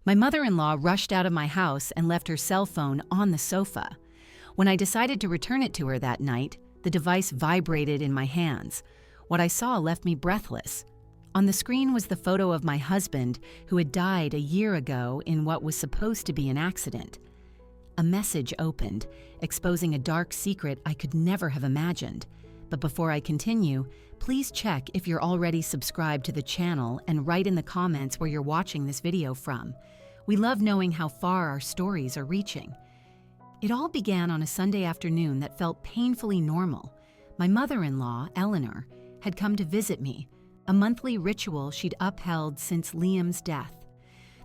My mother-in-law rushed out of my house and left her cell phone on the sofa. When I decided to return it to her that night, the device vibrated in my hands. What I saw left me breathless. On the screen was the photo of my husband, who had died a year ago in what was supposed to be an accident. A message opened, exposing a dark secret I could never have imagined. But before I continue, please check if you're already subscribed to the channel and write in the comments where you're watching this video from. We love knowing how far our stories are reaching. It all began on a Sunday afternoon that felt painfully normal. My mother-in-law, Eleanor, had come to visit me, a monthly ritual she'd upheld since Liam's death.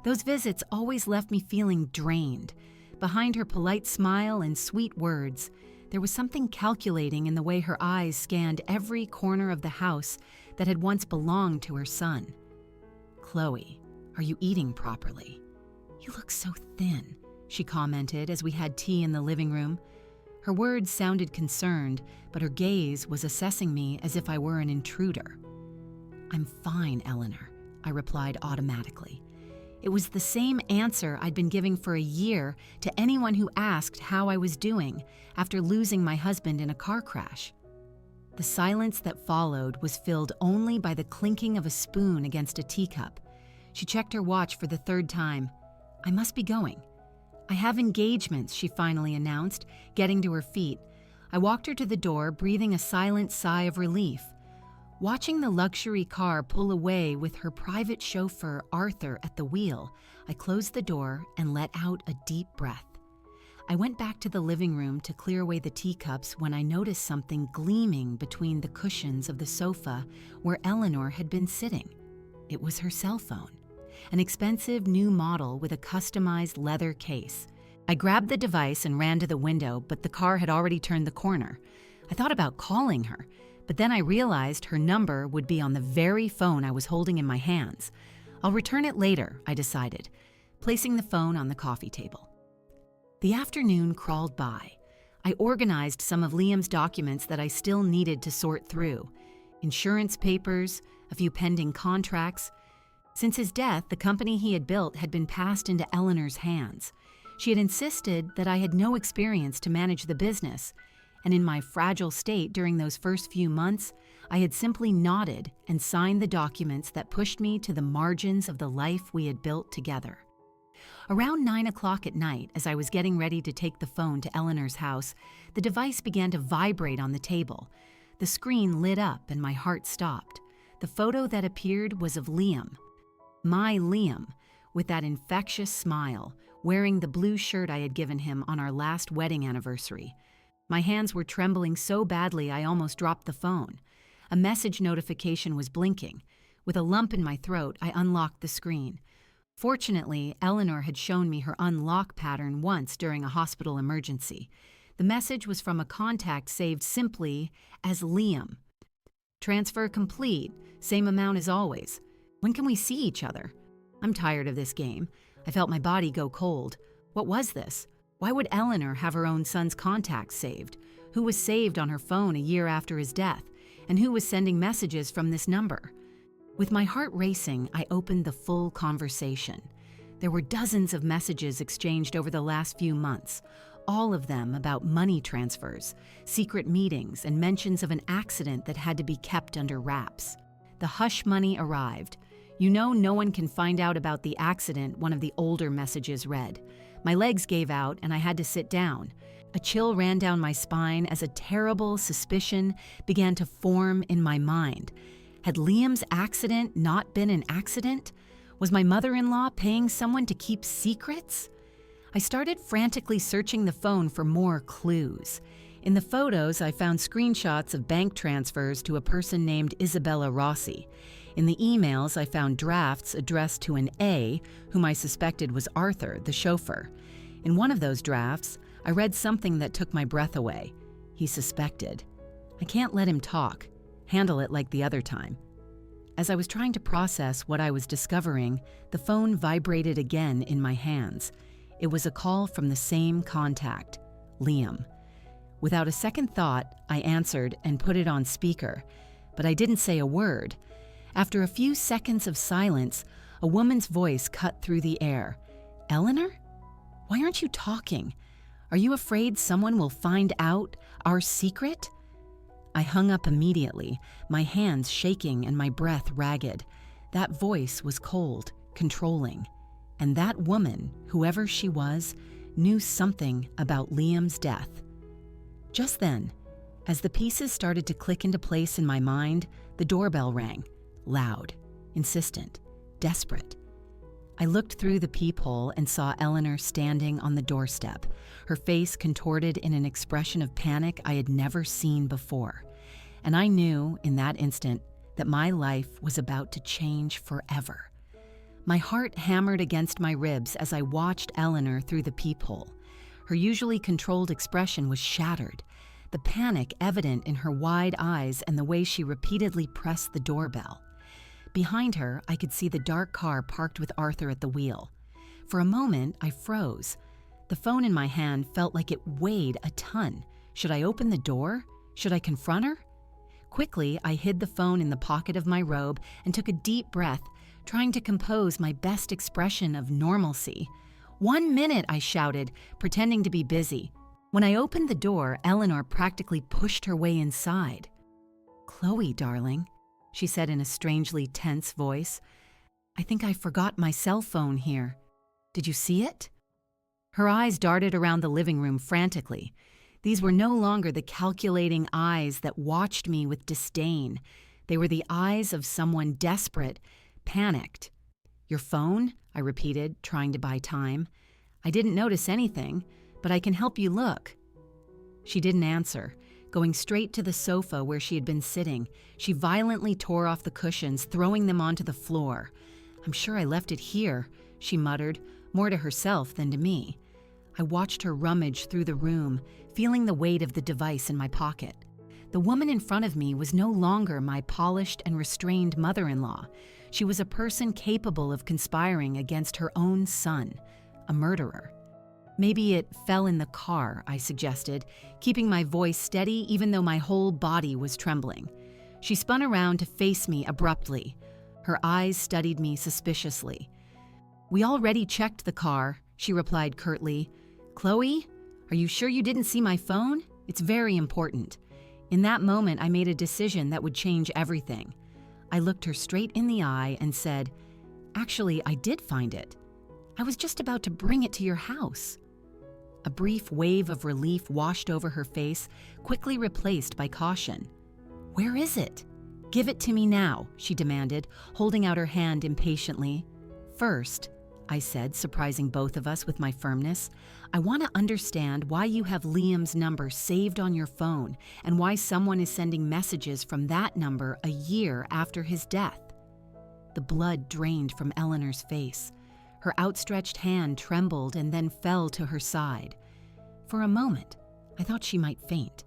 Those visits always left me feeling drained. Behind her polite smile and sweet words, there was something calculating in the way her eyes scanned every corner of the house that had once belonged to her son. "Chloe, are you eating properly? You look so thin," she commented as we had tea in the living room. Her words sounded concerned, but her gaze was assessing me as if I were an intruder. "I'm fine, Eleanor," I replied automatically. It was the same answer I'd been giving for a year to anyone who asked how I was doing after losing my husband in a car crash. The silence that followed was filled only by the clinking of a spoon against a teacup. She checked her watch for the third time. "I must be going." "I have engagements," she finally announced, getting to her feet. I walked her to the door, breathing a silent sigh of relief. Watching the luxury car pull away with her private chauffeur, Arthur, at the wheel, I closed the door and let out a deep breath. I went back to the living room to clear away the teacups when I noticed something gleaming between the cushions of the sofa where Eleanor had been sitting. It was her cell phone, an expensive new model with a customized leather case. I grabbed the device and ran to the window, but the car had already turned the corner. I thought about calling her, but then I realized her number would be on the very phone I was holding in my hands. "I'll return it later," I decided, placing the phone on the coffee table. The afternoon crawled by. I organized some of Liam's documents that I still needed to sort through. Insurance papers, a few pending contracts. Since his death, the company he had built had been passed into Eleanor's hands. She had insisted that I had no experience to manage the business, and in my fragile state during those first few months, I had simply nodded and signed the documents that pushed me to the margins of the life we had built together. Around 9 o'clock at night, as I was getting ready to take the phone to Eleanor's house, the device began to vibrate on the table. The screen lit up and my heart stopped. The photo that appeared was of Liam. My Liam, with that infectious smile, wearing the blue shirt I had given him on our last wedding anniversary. My hands were trembling so badly I almost dropped the phone. A message notification was blinking. With a lump in my throat, I unlocked the screen. Fortunately, Eleanor had shown me her unlock pattern once during a hospital emergency. The message was from a contact saved simply as Liam. "Transfer complete, same amount as always. When can we see each other?" I'm tired of this game. I felt my body go cold. What was this? Why would Eleanor have her own son's contacts saved? Who was saved on her phone a year after his death? And who was sending messages from this number? With my heart racing, I opened the full conversation. There were dozens of messages exchanged over the last few months, all of them about money transfers, secret meetings, and mentions of an accident that had to be kept under wraps. The hush money arrived. "You know no one can find out about the accident," one of the older messages read. My legs gave out and I had to sit down. A chill ran down my spine as a terrible suspicion began to form in my mind. Had Liam's accident not been an accident? Was my mother-in-law paying someone to keep secrets? I started frantically searching the phone for more clues. In the photos, I found screenshots of bank transfers to a person named Isabella Rossi. In the emails, I found drafts addressed to an A, whom I suspected was Arthur, the chauffeur. In one of those drafts, I read something that took my breath away. He suspected. I can't let him talk. Handle it like the other time. As I was trying to process what I was discovering, the phone vibrated again in my hands. It was a call from the same contact, Liam. Without a second thought, I answered and put it on speaker, but I didn't say a word. After a few seconds of silence, a woman's voice cut through the air. Eleanor? Why aren't you talking? Are you afraid someone will find out our secret? I hung up immediately, my hands shaking and my breath ragged. That voice was cold, controlling. And that woman, whoever she was, knew something about Liam's death. Just then, as the pieces started to click into place in my mind, the doorbell rang, loud, insistent, desperate. I looked through the peephole and saw Eleanor standing on the doorstep, her face contorted in an expression of panic I had never seen before. And I knew, in that instant, that my life was about to change forever. My heart hammered against my ribs as I watched Eleanor through the peephole. Her usually controlled expression was shattered, the panic evident in her wide eyes and the way she repeatedly pressed the doorbell. Behind her, I could see the dark car parked with Arthur at the wheel. For a moment, I froze. The phone in my hand felt like it weighed a ton. Should I open the door? Should I confront her? Quickly, I hid the phone in the pocket of my robe and took a deep breath, trying to compose my best expression of normalcy. 1 minute, I shouted, pretending to be busy. When I opened the door, Eleanor practically pushed her way inside. "Chloe, darling," she said in a strangely tense voice, "I think I forgot my cell phone here. Did you see it?" Her eyes darted around the living room frantically. These were no longer the calculating eyes that watched me with disdain. They were the eyes of someone desperate, panicked. "Your phone?" I repeated, trying to buy time. "I didn't notice anything, but I can help you look." She didn't answer. Going straight to the sofa where she had been sitting, she violently tore off the cushions, throwing them onto the floor. "I'm sure I left it here," she muttered, more to herself than to me. I watched her rummage through the room, feeling the weight of the device in my pocket. The woman in front of me was no longer my polished and restrained mother-in-law. She was a person capable of conspiring against her own son, a murderer. "Maybe it fell in the car," I suggested, keeping my voice steady even though my whole body was trembling. She spun around to face me abruptly. Her eyes studied me suspiciously. "We already checked the car," she replied curtly. "Chloe, are you sure you didn't see my phone? It's very important." In that moment, I made a decision that would change everything. I looked her straight in the eye and said, "Actually, I did find it. I was just about to bring it to your house." A brief wave of relief washed over her face, quickly replaced by caution. "Where is it? Give it to me now," she demanded, holding out her hand impatiently. "First," I said, surprising both of us with my firmness, "I want to understand why you have Liam's number saved on your phone and why someone is sending messages from that number a year after his death." The blood drained from Eleanor's face. Her outstretched hand trembled and then fell to her side. For a moment, I thought she might faint.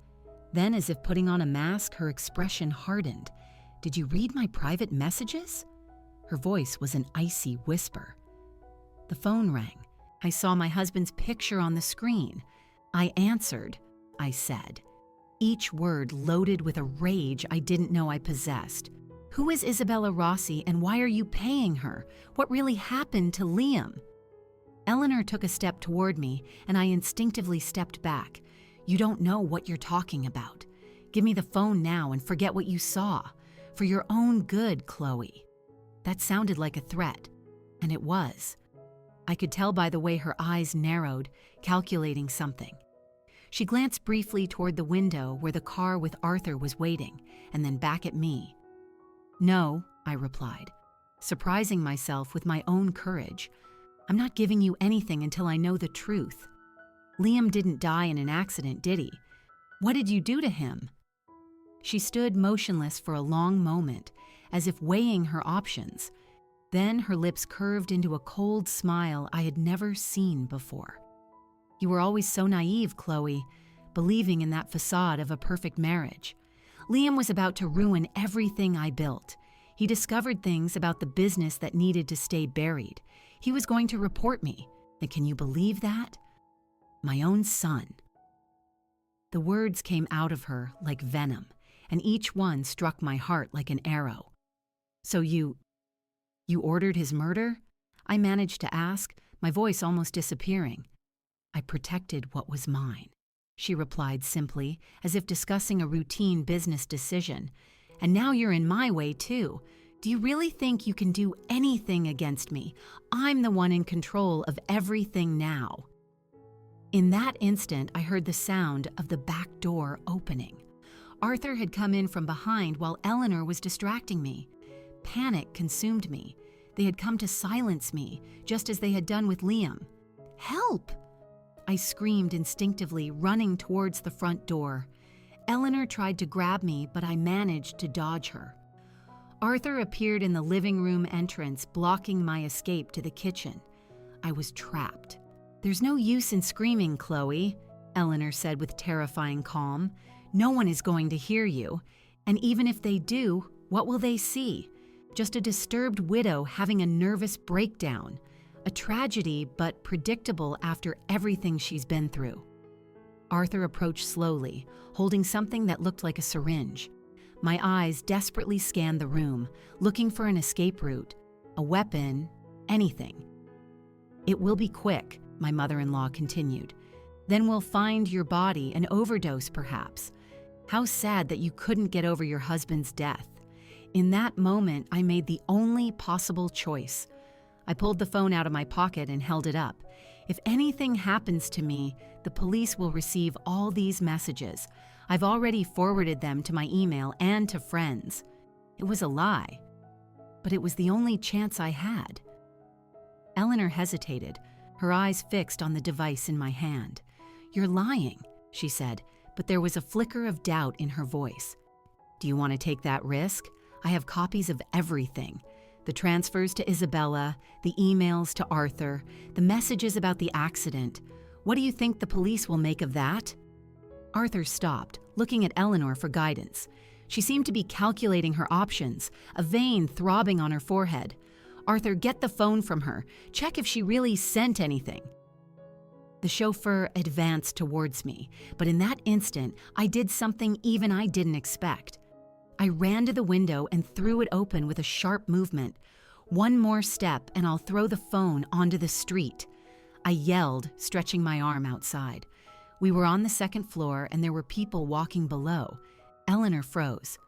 Then, as if putting on a mask, her expression hardened. "Did you read my private messages?" Her voice was an icy whisper. The phone rang. I saw my husband's picture on the screen. "I answered," I said, each word loaded with a rage I didn't know I possessed. "Who is Isabella Rossi and why are you paying her? What really happened to Liam?" Eleanor took a step toward me, and I instinctively stepped back. "You don't know what you're talking about. Give me the phone now and forget what you saw. For your own good, Chloe." That sounded like a threat, and it was. I could tell by the way her eyes narrowed, calculating something. She glanced briefly toward the window where the car with Arthur was waiting, and then back at me. "No," I replied, surprising myself with my own courage. "I'm not giving you anything until I know the truth. Liam didn't die in an accident, did he? What did you do to him?" She stood motionless for a long moment, as if weighing her options. Then her lips curved into a cold smile I had never seen before. "You were always so naive, Chloe, believing in that facade of a perfect marriage. Liam was about to ruin everything I built. He discovered things about the business that needed to stay buried. He was going to report me. And can you believe that? My own son." The words came out of her like venom, and each one struck my heart like an arrow. "So you ordered his murder?" I managed to ask, my voice almost disappearing. "I protected what was mine," she replied simply, as if discussing a routine business decision. "And now you're in my way, too. Do you really think you can do anything against me? I'm the one in control of everything now." In that instant, I heard the sound of the back door opening. Arthur had come in from behind while Eleanor was distracting me. Panic consumed me. They had come to silence me, just as they had done with Liam. "Help!" I screamed instinctively, running towards the front door. Eleanor tried to grab me, but I managed to dodge her. Arthur appeared in the living room entrance, blocking my escape to the kitchen. I was trapped. "There's no use in screaming, Chloe," Eleanor said with terrifying calm. "No one is going to hear you. And even if they do, what will they see? Just a disturbed widow having a nervous breakdown. A tragedy, but predictable after everything she's been through." Arthur approached slowly, holding something that looked like a syringe. My eyes desperately scanned the room, looking for an escape route, a weapon, anything. "It will be quick," my mother-in-law continued. "Then we'll find your body, an overdose perhaps. How sad that you couldn't get over your husband's death." In that moment, I made the only possible choice. I pulled the phone out of my pocket and held it up. If anything happens to me, the police will receive all these messages. I've already forwarded them to my email and to friends. It was a lie, but it was the only chance I had. Eleanor hesitated, her eyes fixed on the device in my hand. "You're lying," she said, but there was a flicker of doubt in her voice. "Do you want to take that risk? I have copies of everything. The transfers to Isabella, the emails to Arthur, the messages about the accident. What do you think the police will make of that?" Arthur stopped, looking at Eleanor for guidance. She seemed to be calculating her options, a vein throbbing on her forehead. "Arthur, get the phone from her. Check if she really sent anything." The chauffeur advanced towards me, but in that instant, I did something even I didn't expect. I ran to the window and threw it open with a sharp movement. One more step and I'll throw the phone onto the street. I yelled, stretching my arm outside. We were on the second floor and there were people walking below. Eleanor froze.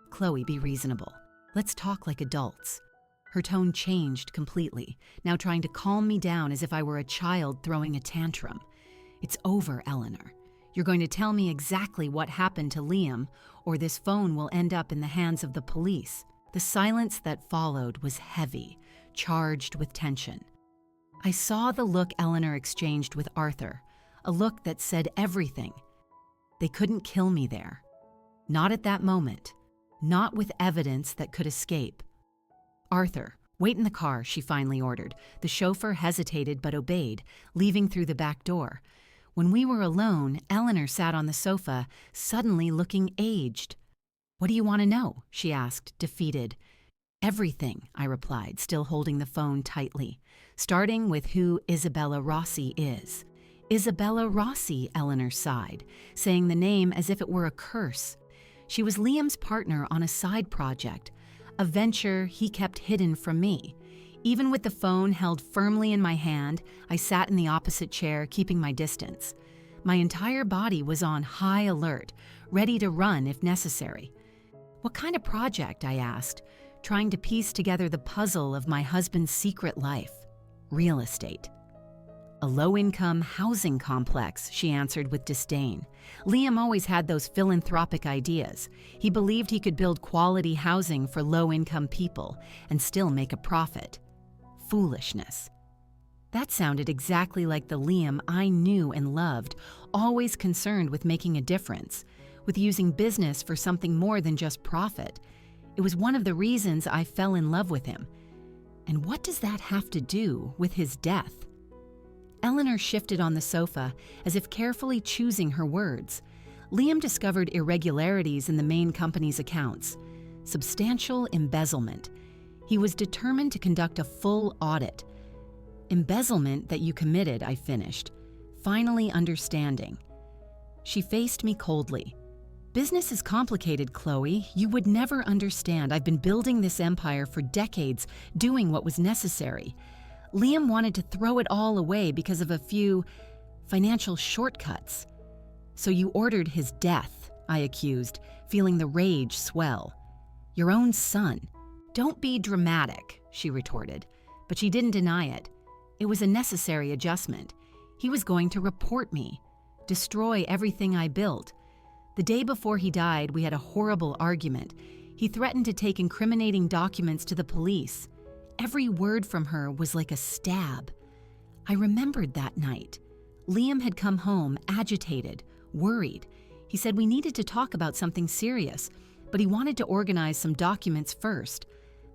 "Chloe, be reasonable. Let's talk like adults." Her tone changed completely, now trying to calm me down as if I were a child throwing a tantrum. "It's over, Eleanor. You're going to tell me exactly what happened to Liam, or this phone will end up in the hands of the police." The silence that followed was heavy, charged with tension. I saw the look Eleanor exchanged with Arthur, a look that said everything. They couldn't kill me there. Not at that moment. Not with evidence that could escape. "Arthur, wait in the car," she finally ordered. The chauffeur hesitated but obeyed, leaving through the back door. When we were alone, Eleanor sat on the sofa, suddenly looking aged. "What do you want to know?" she asked, defeated. "Everything," I replied, still holding the phone tightly, starting with who Isabella Rossi is. "Isabella Rossi," Eleanor sighed, saying the name as if it were a curse. She was Liam's partner on a side project, a venture he kept hidden from me. Even with the phone held firmly in my hand, I sat in the opposite chair, keeping my distance. My entire body was on high alert, ready to run if necessary. "What kind of project?" I asked, trying to piece together the puzzle of my husband's secret life. "Real estate." "A low-income housing complex," she answered with disdain. Liam always had those philanthropic ideas. He believed he could build quality housing for low-income people and still make a profit. Foolishness. That sounded exactly like the Liam I knew and loved, always concerned with making a difference, with using business for something more than just profit. It was one of the reasons I fell in love with him. And what does that have to do with his death? Eleanor shifted on the sofa, as if carefully choosing her words. Liam discovered irregularities in the main company's accounts. Substantial embezzlement. He was determined to conduct a full audit. "Embezzlement that you committed," I finished, finally understanding. She faced me coldly. "Business is complicated, Chloe. You would never understand. I've been building this empire for decades, doing what was necessary. Liam wanted to throw it all away because of a few financial shortcuts. So you ordered his death, I accused, feeling the rage swell. Your own son. Don't be dramatic, she retorted, but she didn't deny it. It was a necessary adjustment. He was going to report me, destroy everything I built. The day before he died, we had a horrible argument. He threatened to take incriminating documents to the police. Every word from her was like a stab. I remembered that night. Liam had come home agitated, worried. He said we needed to talk about something serious, but he wanted to organize some documents first.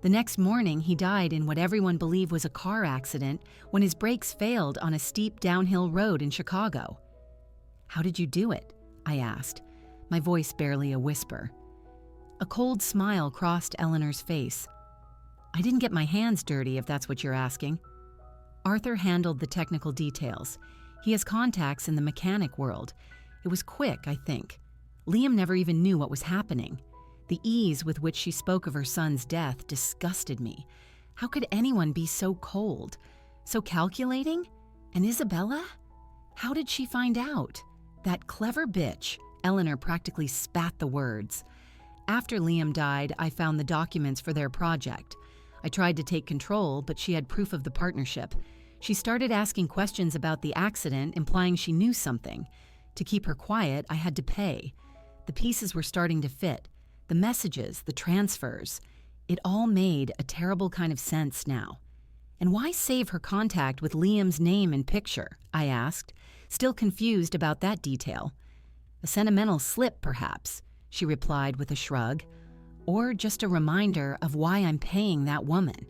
The next morning, he died in what everyone believed was a car accident when his brakes failed on a steep downhill road in Chicago. How did you do it? I asked, my voice barely a whisper. A cold smile crossed Eleanor's face. I didn't get my hands dirty, if that's what you're asking. Arthur handled the technical details. He has contacts in the mechanic world. It was quick, I think. Liam never even knew what was happening. The ease with which she spoke of her son's death disgusted me. How could anyone be so cold? So calculating? And Isabella? How did she find out? That clever bitch. Eleanor practically spat the words. After Liam died, I found the documents for their project. I tried to take control, but she had proof of the partnership. She started asking questions about the accident, implying she knew something. To keep her quiet, I had to pay. The pieces were starting to fit. The messages, the transfers. It all made a terrible kind of sense now. And why save her contact with Liam's name and picture? I asked, still confused about that detail. A sentimental slip, perhaps, she replied with a shrug. Or just a reminder of why I'm paying that woman.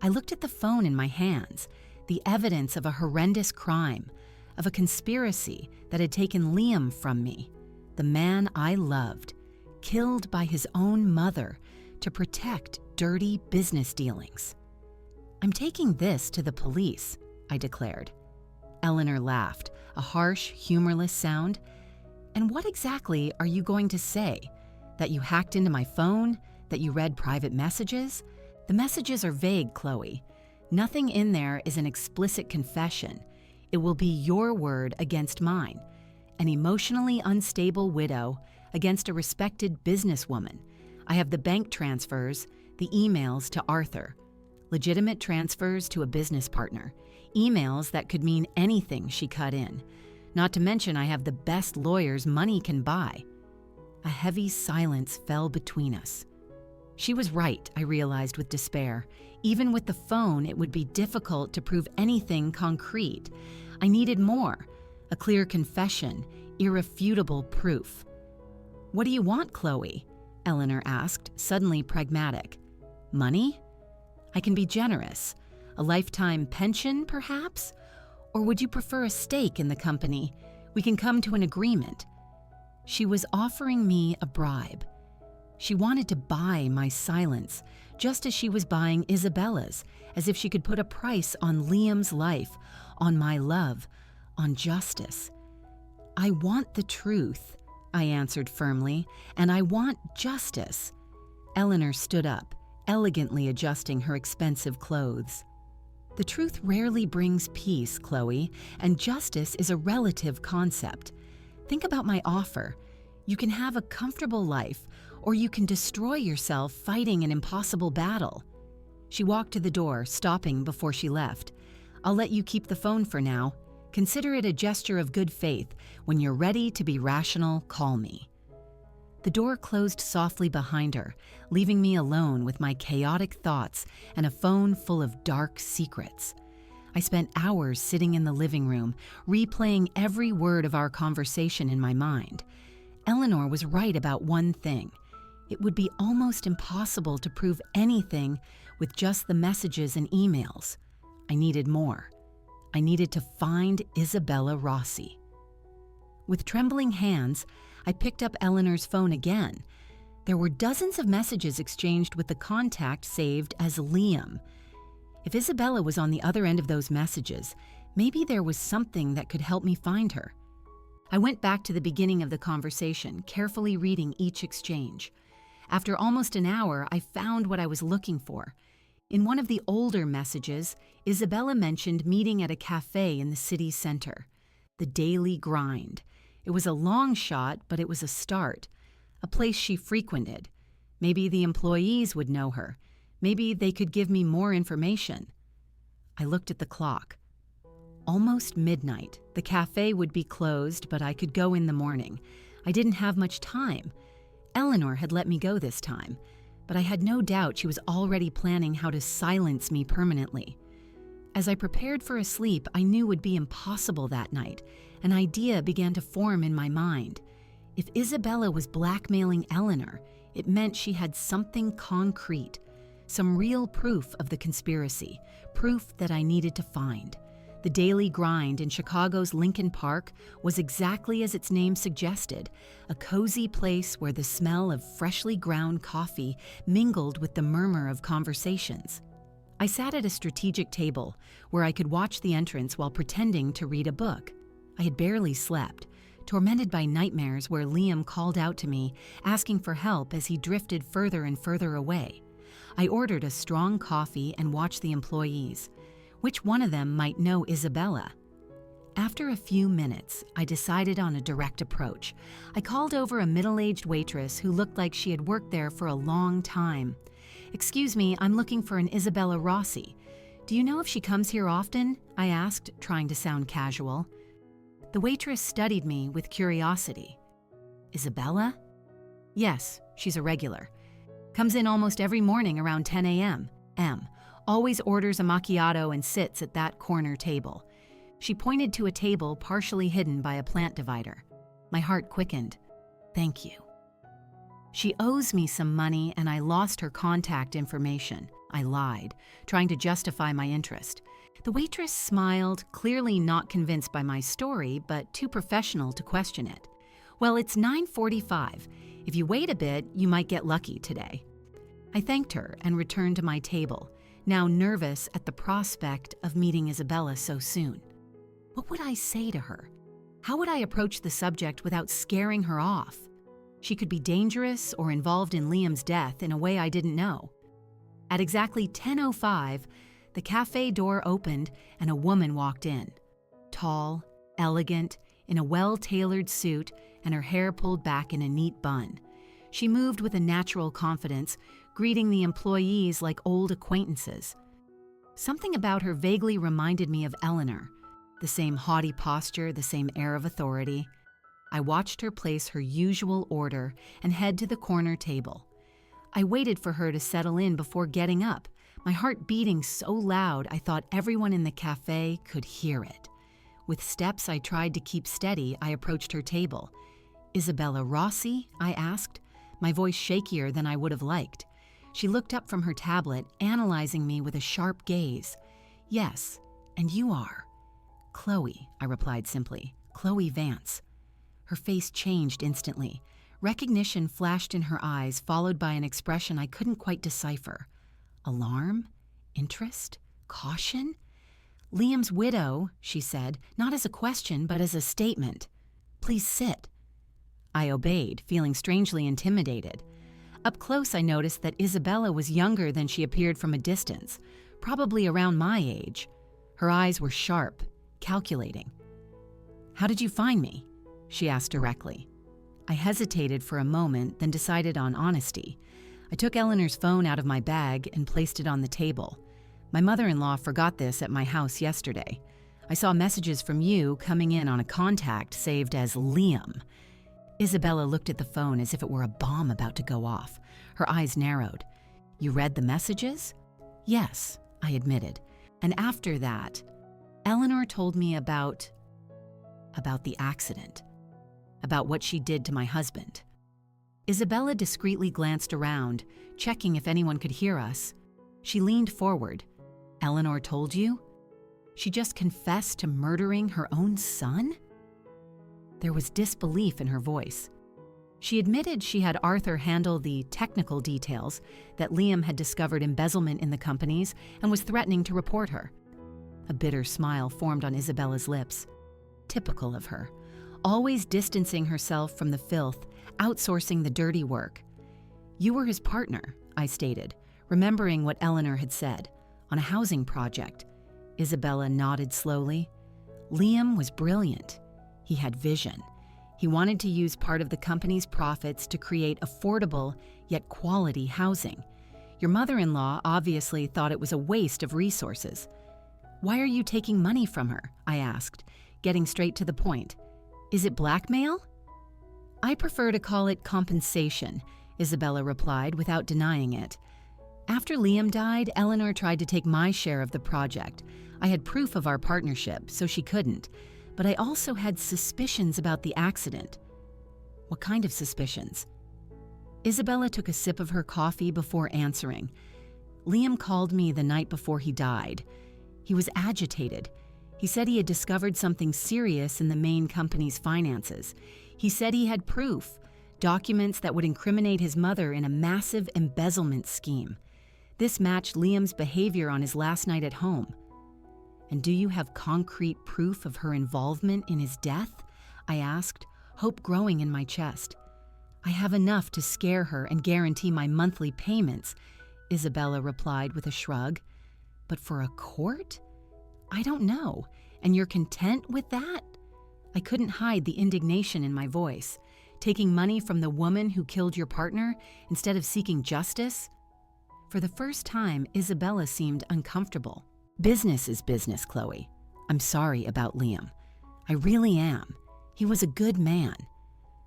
I looked at the phone in my hands, the evidence of a horrendous crime, of a conspiracy that had taken Liam from me, the man I loved, killed by his own mother to protect dirty business dealings. I'm taking this to the police, I declared. Eleanor laughed, a harsh, humorless sound. And what exactly are you going to say? That you hacked into my phone? That you read private messages? The messages are vague, Chloe. Nothing in there is an explicit confession. It will be your word against mine. An emotionally unstable widow against a respected businesswoman. I have the bank transfers, the emails to Arthur. Legitimate transfers to a business partner. Emails that could mean anything she cut in. Not to mention I have the best lawyers money can buy. A heavy silence fell between us. She was right, I realized with despair. Even with the phone, it would be difficult to prove anything concrete. I needed more. A clear confession, irrefutable proof. What do you want, Chloe? Eleanor asked, suddenly pragmatic. Money? I can be generous. A lifetime pension, perhaps? Or would you prefer a stake in the company? We can come to an agreement. She was offering me a bribe. She wanted to buy my silence, just as she was buying Isabella's, as if she could put a price on Liam's life, on my love, on justice. I want the truth, I answered firmly, and I want justice. Eleanor stood up, elegantly adjusting her expensive clothes. The truth rarely brings peace, Chloe, and justice is a relative concept. Think about my offer. You can have a comfortable life, or you can destroy yourself fighting an impossible battle. She walked to the door, stopping before she left. I'll let you keep the phone for now. Consider it a gesture of good faith. When you're ready to be rational, call me. The door closed softly behind her, leaving me alone with my chaotic thoughts and a phone full of dark secrets. I spent hours sitting in the living room, replaying every word of our conversation in my mind. Eleanor was right about one thing. It would be almost impossible to prove anything with just the messages and emails. I needed more. I needed to find Isabella Rossi. With trembling hands, I picked up Eleanor's phone again. There were dozens of messages exchanged with the contact saved as Liam. If Isabella was on the other end of those messages, maybe there was something that could help me find her. I went back to the beginning of the conversation, carefully reading each exchange. After almost an hour, I found what I was looking for. In one of the older messages, Isabella mentioned meeting at a cafe in the city center. The Daily Grind. It was a long shot, but it was a start. A place she frequented. Maybe the employees would know her. Maybe they could give me more information. I looked at the clock. Almost midnight. The cafe would be closed, but I could go in the morning. I didn't have much time. Eleanor had let me go this time, but I had no doubt she was already planning how to silence me permanently. As I prepared for a sleep I knew would be impossible that night, an idea began to form in my mind. If Isabella was blackmailing Eleanor, it meant she had something concrete, some real proof of the conspiracy, proof that I needed to find. The Daily Grind in Chicago's Lincoln Park was exactly as its name suggested, a cozy place where the smell of freshly ground coffee mingled with the murmur of conversations. I sat at a strategic table where I could watch the entrance while pretending to read a book. I had barely slept, tormented by nightmares where Liam called out to me, asking for help as he drifted further and further away. I ordered a strong coffee and watched the employees. Which one of them might know Isabella? After a few minutes, I decided on a direct approach. I called over a middle-aged waitress who looked like she had worked there for a long time. "Excuse me, I'm looking for an Isabella Rossi. Do you know if she comes here often?" I asked, trying to sound casual. The waitress studied me with curiosity. "Isabella?" "Yes, she's a regular. Comes in almost every morning around 10 a.m. Always orders a macchiato and sits at that corner table." She pointed to a table partially hidden by a plant divider. My heart quickened. "Thank you." "She owes me some money and I lost her contact information." I lied, trying to justify my interest. The waitress smiled, clearly not convinced by my story, but too professional to question it. "Well, it's 9:45. If you wait a bit, you might get lucky today." I thanked her and returned to my table, now nervous at the prospect of meeting Isabella so soon. What would I say to her? How would I approach the subject without scaring her off? She could be dangerous or involved in Liam's death in a way I didn't know. At exactly 10:05, the cafe door opened and a woman walked in. Tall, elegant, in a well-tailored suit and her hair pulled back in a neat bun. She moved with a natural confidence, greeting the employees like old acquaintances. Something about her vaguely reminded me of Eleanor. The same haughty posture, the same air of authority. I watched her place her usual order and head to the corner table. I waited for her to settle in before getting up, my heart beating so loud I thought everyone in the cafe could hear it. With steps I tried to keep steady, I approached her table. "Isabella Rossi?" I asked, my voice shakier than I would have liked. She looked up from her tablet, analyzing me with a sharp gaze. "Yes, and you are?" "Chloe," I replied simply. "Chloe Vance." Her face changed instantly. Recognition flashed in her eyes, followed by an expression I couldn't quite decipher. Alarm? Interest? Caution? "Liam's widow," she said, not as a question, but as a statement. "Please sit." I obeyed, feeling strangely intimidated. Up close, I noticed that Isabella was younger than she appeared from a distance, probably around my age. Her eyes were sharp, calculating. "How did you find me?" she asked directly. I hesitated for a moment, then decided on honesty. I took Eleanor's phone out of my bag and placed it on the table. My mother-in-law forgot this at my house yesterday. I saw messages from you coming in on a contact saved as Liam. Isabella looked at the phone as if it were a bomb about to go off. Her eyes narrowed. "You read the messages?" "Yes," I admitted. "And after that, Eleanor told me about the accident, about what she did to my husband." Isabella discreetly glanced around, checking if anyone could hear us. She leaned forward. "Eleanor told you? She just confessed to murdering her own son?" There was disbelief in her voice. She admitted she had Arthur handle the technical details, that Liam had discovered embezzlement in the companies and was threatening to report her. A bitter smile formed on Isabella's lips. Typical of her. Always distancing herself from the filth, outsourcing the dirty work. "You were his partner," I stated, remembering what Eleanor had said, on a housing project. Isabella nodded slowly. Liam was brilliant. He had vision. He wanted to use part of the company's profits to create affordable yet quality housing. Your mother-in-law obviously thought it was a waste of resources. Why are you taking money from her? I asked, getting straight to the point. Is it blackmail? I prefer to call it compensation, Isabella replied without denying it. After Liam died, Eleanor tried to take my share of the project. I had proof of our partnership, so she couldn't. But I also had suspicions about the accident. What kind of suspicions? Isabella took a sip of her coffee before answering. Liam called me the night before he died. He was agitated. He said he had discovered something serious in the main company's finances. He said he had proof, documents that would incriminate his mother in a massive embezzlement scheme. This matched Liam's behavior on his last night at home. And do you have concrete proof of her involvement in his death? I asked, hope growing in my chest. I have enough to scare her and guarantee my monthly payments, Isabella replied with a shrug. But for a court? I don't know. And you're content with that? I couldn't hide the indignation in my voice. Taking money from the woman who killed your partner instead of seeking justice? For the first time, Isabella seemed uncomfortable. Business is business, Chloe. I'm sorry about Liam. I really am. He was a good man.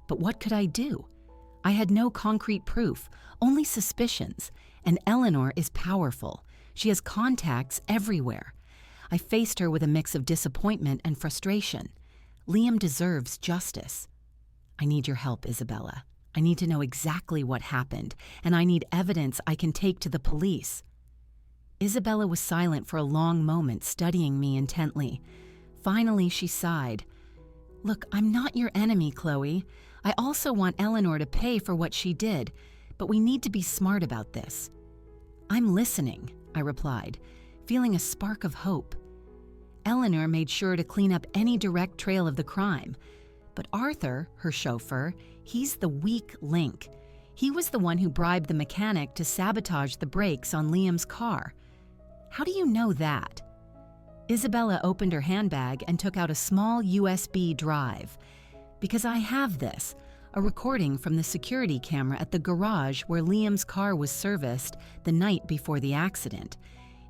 But what could I do? I had no concrete proof, only suspicions, and Eleanor is powerful. She has contacts everywhere. I faced her with a mix of disappointment and frustration. Liam deserves justice. I need your help, Isabella. I need to know exactly what happened, and I need evidence I can take to the police. Isabella was silent for a long moment, studying me intently. Finally, she sighed. Look, I'm not your enemy, Chloe. I also want Eleanor to pay for what she did, but we need to be smart about this. I'm listening, I replied, feeling a spark of hope. Eleanor made sure to clean up any direct trail of the crime. But Arthur, her chauffeur, he's the weak link. He was the one who bribed the mechanic to sabotage the brakes on Liam's car. How do you know that? Isabella opened her handbag and took out a small USB drive. Because I have this, a recording from the security camera at the garage where Liam's car was serviced the night before the accident.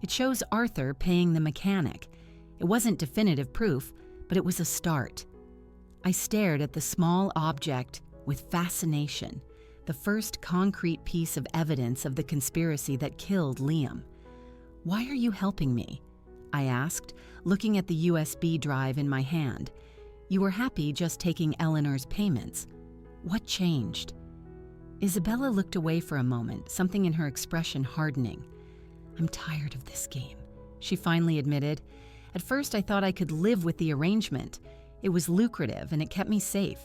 It shows Arthur paying the mechanic. It wasn't definitive proof, but it was a start. I stared at the small object with fascination, the first concrete piece of evidence of the conspiracy that killed Liam. Why are you helping me? I asked, looking at the USB drive in my hand. You were happy just taking Eleanor's payments. What changed? Isabella looked away for a moment, something in her expression hardening. I'm tired of this game, she finally admitted. At first I thought I could live with the arrangement. It was lucrative and it kept me safe.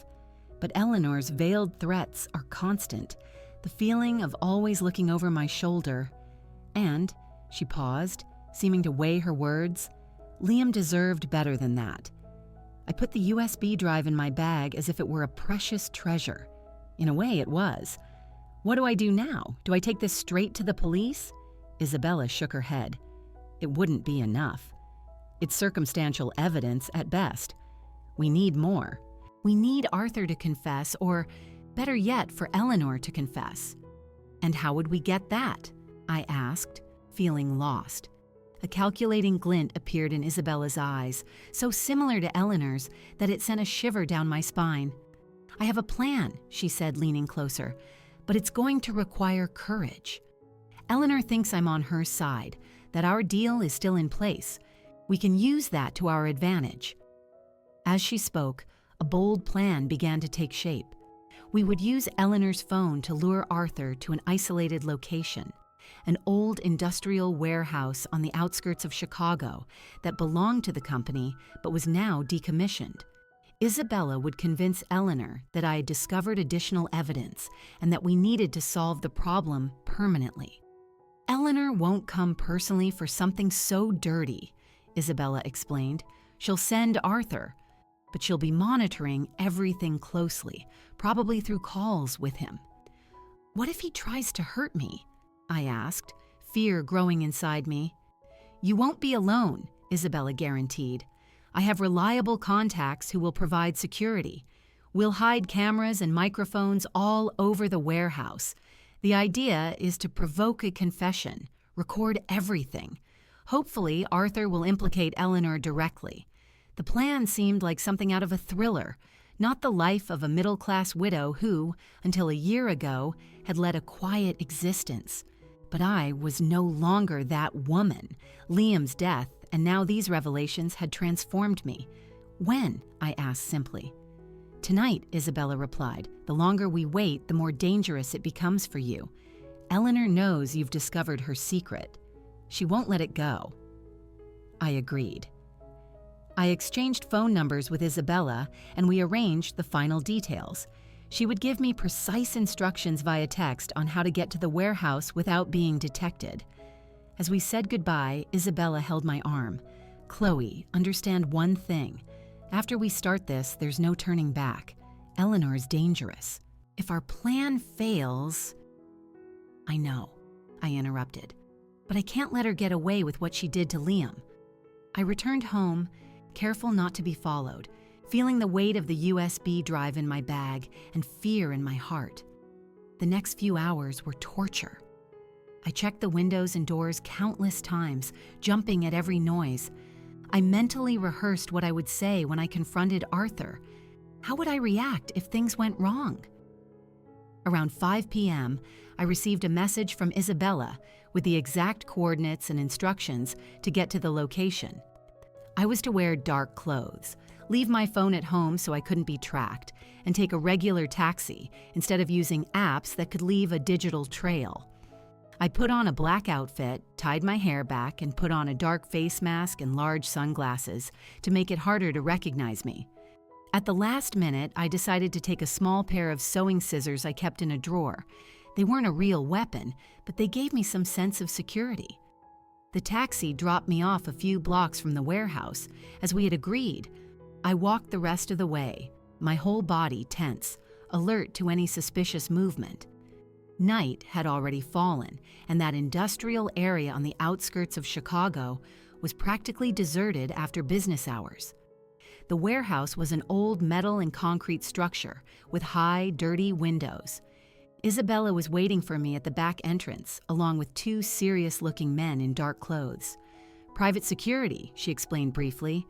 But Eleanor's veiled threats are constant, the feeling of always looking over my shoulder. And, she paused, seeming to weigh her words, Liam deserved better than that. I put the USB drive in my bag as if it were a precious treasure. In a way, it was. What do I do now? Do I take this straight to the police? Isabella shook her head. It wouldn't be enough. It's circumstantial evidence at best. We need more. We need Arthur to confess, or, better yet, for Eleanor to confess. And how would we get that? I asked, feeling lost. A calculating glint appeared in Isabella's eyes, so similar to Eleanor's that it sent a shiver down my spine. I have a plan, she said, leaning closer, but it's going to require courage. Eleanor thinks I'm on her side, that our deal is still in place. We can use that to our advantage. As she spoke, a bold plan began to take shape. We would use Eleanor's phone to lure Arthur to an isolated location, an old industrial warehouse on the outskirts of Chicago that belonged to the company but was now decommissioned. Isabella would convince Eleanor that I had discovered additional evidence and that we needed to solve the problem permanently. Eleanor won't come personally for something so dirty, Isabella explained. She'll send Arthur, but she'll be monitoring everything closely, probably through calls with him. What if he tries to hurt me? I asked, fear growing inside me. "You won't be alone," Isabella guaranteed. "I have reliable contacts who will provide security. We'll hide cameras and microphones all over the warehouse. The idea is to provoke a confession, record everything. Hopefully, Arthur will implicate Eleanor directly. The plan seemed like something out of a thriller, not the life of a middle-class widow who, until a year ago, had led a quiet existence. But I was no longer that woman. Liam's death, and now these revelations, had transformed me. "When?" I asked simply. "Tonight," Isabella replied. "The longer we wait, the more dangerous it becomes for you. Eleanor knows you've discovered her secret. She won't let it go." I agreed. I exchanged phone numbers with Isabella, and we arranged the final details. She would give me precise instructions via text on how to get to the warehouse without being detected. As we said goodbye, Isabella held my arm. "Chloe, understand one thing. After we start this, there's no turning back. Eleanor is dangerous. If our plan fails—" "I know," I interrupted. "But I can't let her get away with what she did to Liam." I returned home, careful not to be followed, feeling the weight of the USB drive in my bag and fear in my heart. The next few hours were torture. I checked the windows and doors countless times, jumping at every noise. I mentally rehearsed what I would say when I confronted Arthur. How would I react if things went wrong? Around 5 p.m., I received a message from Isabella with the exact coordinates and instructions to get to the location. I was to wear dark clothes, leave my phone at home so I couldn't be tracked, and take a regular taxi instead of using apps that could leave a digital trail. I put on a black outfit, tied my hair back, and put on a dark face mask and large sunglasses to make it harder to recognize me. At the last minute, I decided to take a small pair of sewing scissors I kept in a drawer. They weren't a real weapon, but they gave me some sense of security. The taxi dropped me off a few blocks from the warehouse, as we had agreed. I walked the rest of the way, my whole body tense, alert to any suspicious movement. Night had already fallen, and that industrial area on the outskirts of Chicago was practically deserted after business hours. The warehouse was an old metal and concrete structure with high, dirty windows. Isabella was waiting for me at the back entrance, along with two serious-looking men in dark clothes. "Private security," she explained briefly.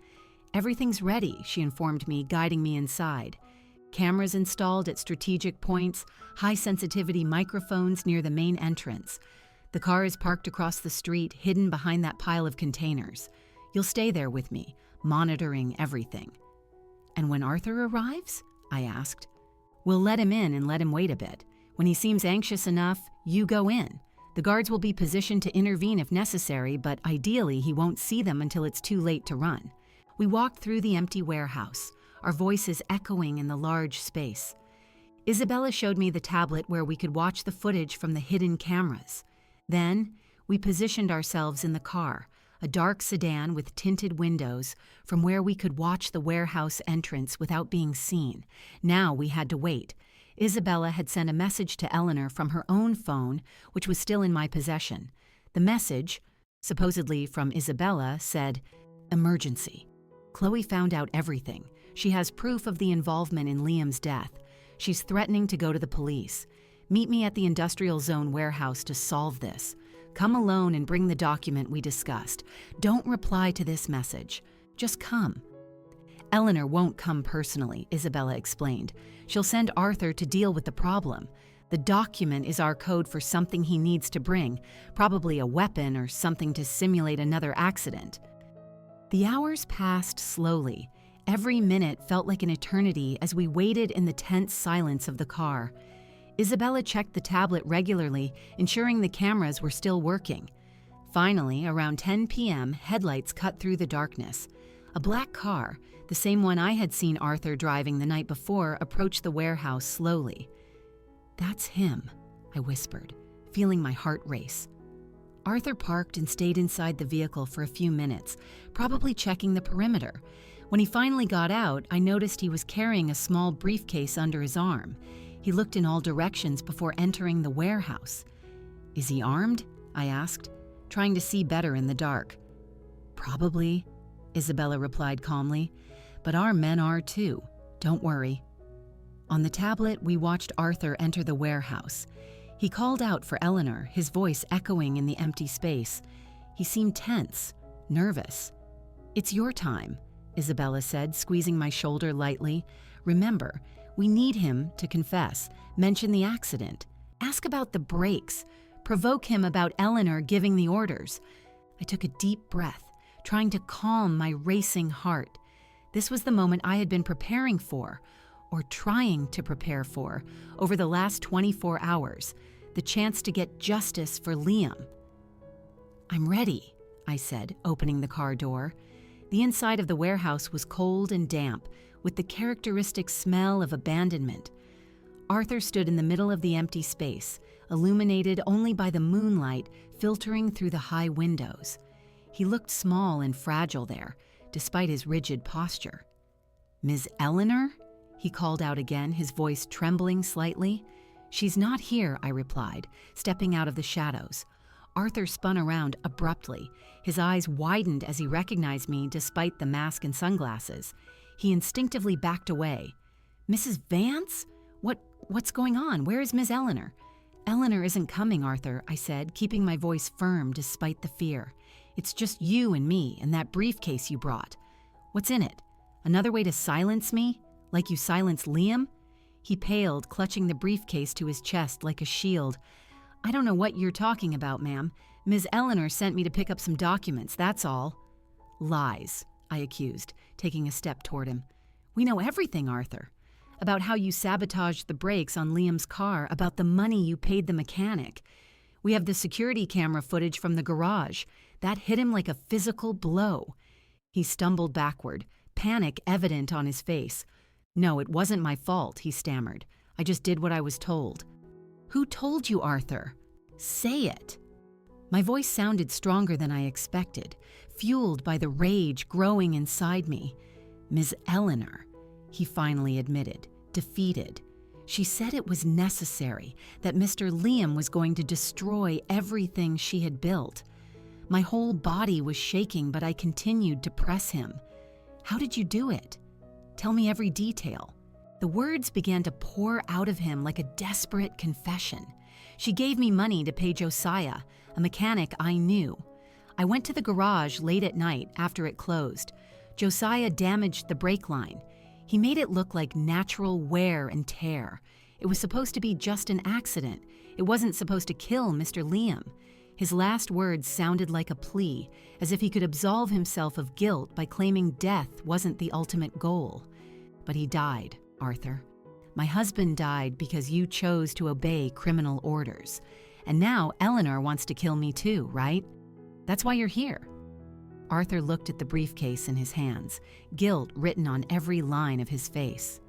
"Everything's ready," she informed me, guiding me inside. Cameras installed at strategic points, high-sensitivity microphones near the main entrance. The car is parked across the street, hidden behind that pile of containers. You'll stay there with me, monitoring everything." "And when Arthur arrives?" I asked. "We'll let him in and let him wait a bit. When he seems anxious enough, you go in. The guards will be positioned to intervene if necessary, but ideally he won't see them until it's too late to run." We walked through the empty warehouse, our voices echoing in the large space. Isabella showed me the tablet where we could watch the footage from the hidden cameras. Then, we positioned ourselves in the car, a dark sedan with tinted windows, from where we could watch the warehouse entrance without being seen. Now we had to wait. Isabella had sent a message to Eleanor from her own phone, which was still in my possession. The message, supposedly from Isabella, said, "Emergency. Chloe found out everything. She has proof of the involvement in Liam's death. She's threatening to go to the police. Meet me at the industrial zone warehouse to solve this. Come alone and bring the document we discussed. Don't reply to this message. Just come." "Eleanor won't come personally," Isabella explained. "She'll send Arthur to deal with the problem. The document is our code for something he needs to bring, probably a weapon or something to simulate another accident." The hours passed slowly. Every minute felt like an eternity as we waited in the tense silence of the car. Isabella checked the tablet regularly, ensuring the cameras were still working. Finally, around 10 p.m., headlights cut through the darkness. A black car, the same one I had seen Arthur driving the night before, approached the warehouse slowly. "That's him," I whispered, feeling my heart race. Arthur parked and stayed inside the vehicle for a few minutes, probably checking the perimeter. When he finally got out, I noticed he was carrying a small briefcase under his arm. He looked in all directions before entering the warehouse. "Is he armed?" I asked, trying to see better in the dark. Probably, Isabella replied calmly, but our men are too. Don't worry. On the tablet, we watched Arthur enter the warehouse. He called out for Eleanor, his voice echoing in the empty space. He seemed tense, nervous. It's your time, Isabella said, squeezing my shoulder lightly. Remember, we need him to confess, mention the accident, ask about the brakes, provoke him about Eleanor giving the orders. I took a deep breath, trying to calm my racing heart. This was the moment I had been preparing for, or trying to prepare for, over the last 24 hours, the chance to get justice for Liam. I'm ready, I said, opening the car door. The inside of the warehouse was cold and damp, with the characteristic smell of abandonment. Arthur stood in the middle of the empty space, illuminated only by the moonlight filtering through the high windows. He looked small and fragile there, despite his rigid posture. Ms. Eleanor? He called out again, his voice trembling slightly. She's not here, I replied, stepping out of the shadows. Arthur spun around abruptly. His eyes widened as he recognized me despite the mask and sunglasses. He instinctively backed away. Mrs. Vance? What's going on? Where is Miss Eleanor? Eleanor isn't coming, Arthur, I said, keeping my voice firm despite the fear. It's just you and me and that briefcase you brought. What's in it? Another way to silence me? Like you silenced Liam? He paled, clutching the briefcase to his chest like a shield. I don't know what you're talking about, ma'am. Ms. Eleanor sent me to pick up some documents, that's all. Lies, I accused, taking a step toward him. We know everything, Arthur. About how you sabotaged the brakes on Liam's car, about the money you paid the mechanic. We have the security camera footage from the garage. That hit him like a physical blow. He stumbled backward, panic evident on his face. No, it wasn't my fault, he stammered. I just did what I was told. Who told you, Arthur? Say it. My voice sounded stronger than I expected, fueled by the rage growing inside me. Ms. Eleanor, he finally admitted, defeated. She said it was necessary, that Mr. Liam was going to destroy everything she had built. My whole body was shaking, but I continued to press him. How did you do it? Tell me every detail. The words began to pour out of him like a desperate confession. She gave me money to pay Josiah, a mechanic I knew. I went to the garage late at night after it closed. Josiah damaged the brake line. He made it look like natural wear and tear. It was supposed to be just an accident. It wasn't supposed to kill Mr. Liam. His last words sounded like a plea, as if he could absolve himself of guilt by claiming death wasn't the ultimate goal. But he died, Arthur. My husband died because you chose to obey criminal orders. And now Eleanor wants to kill me too, right? That's why you're here. Arthur looked at the briefcase in his hands, guilt written on every line of his face.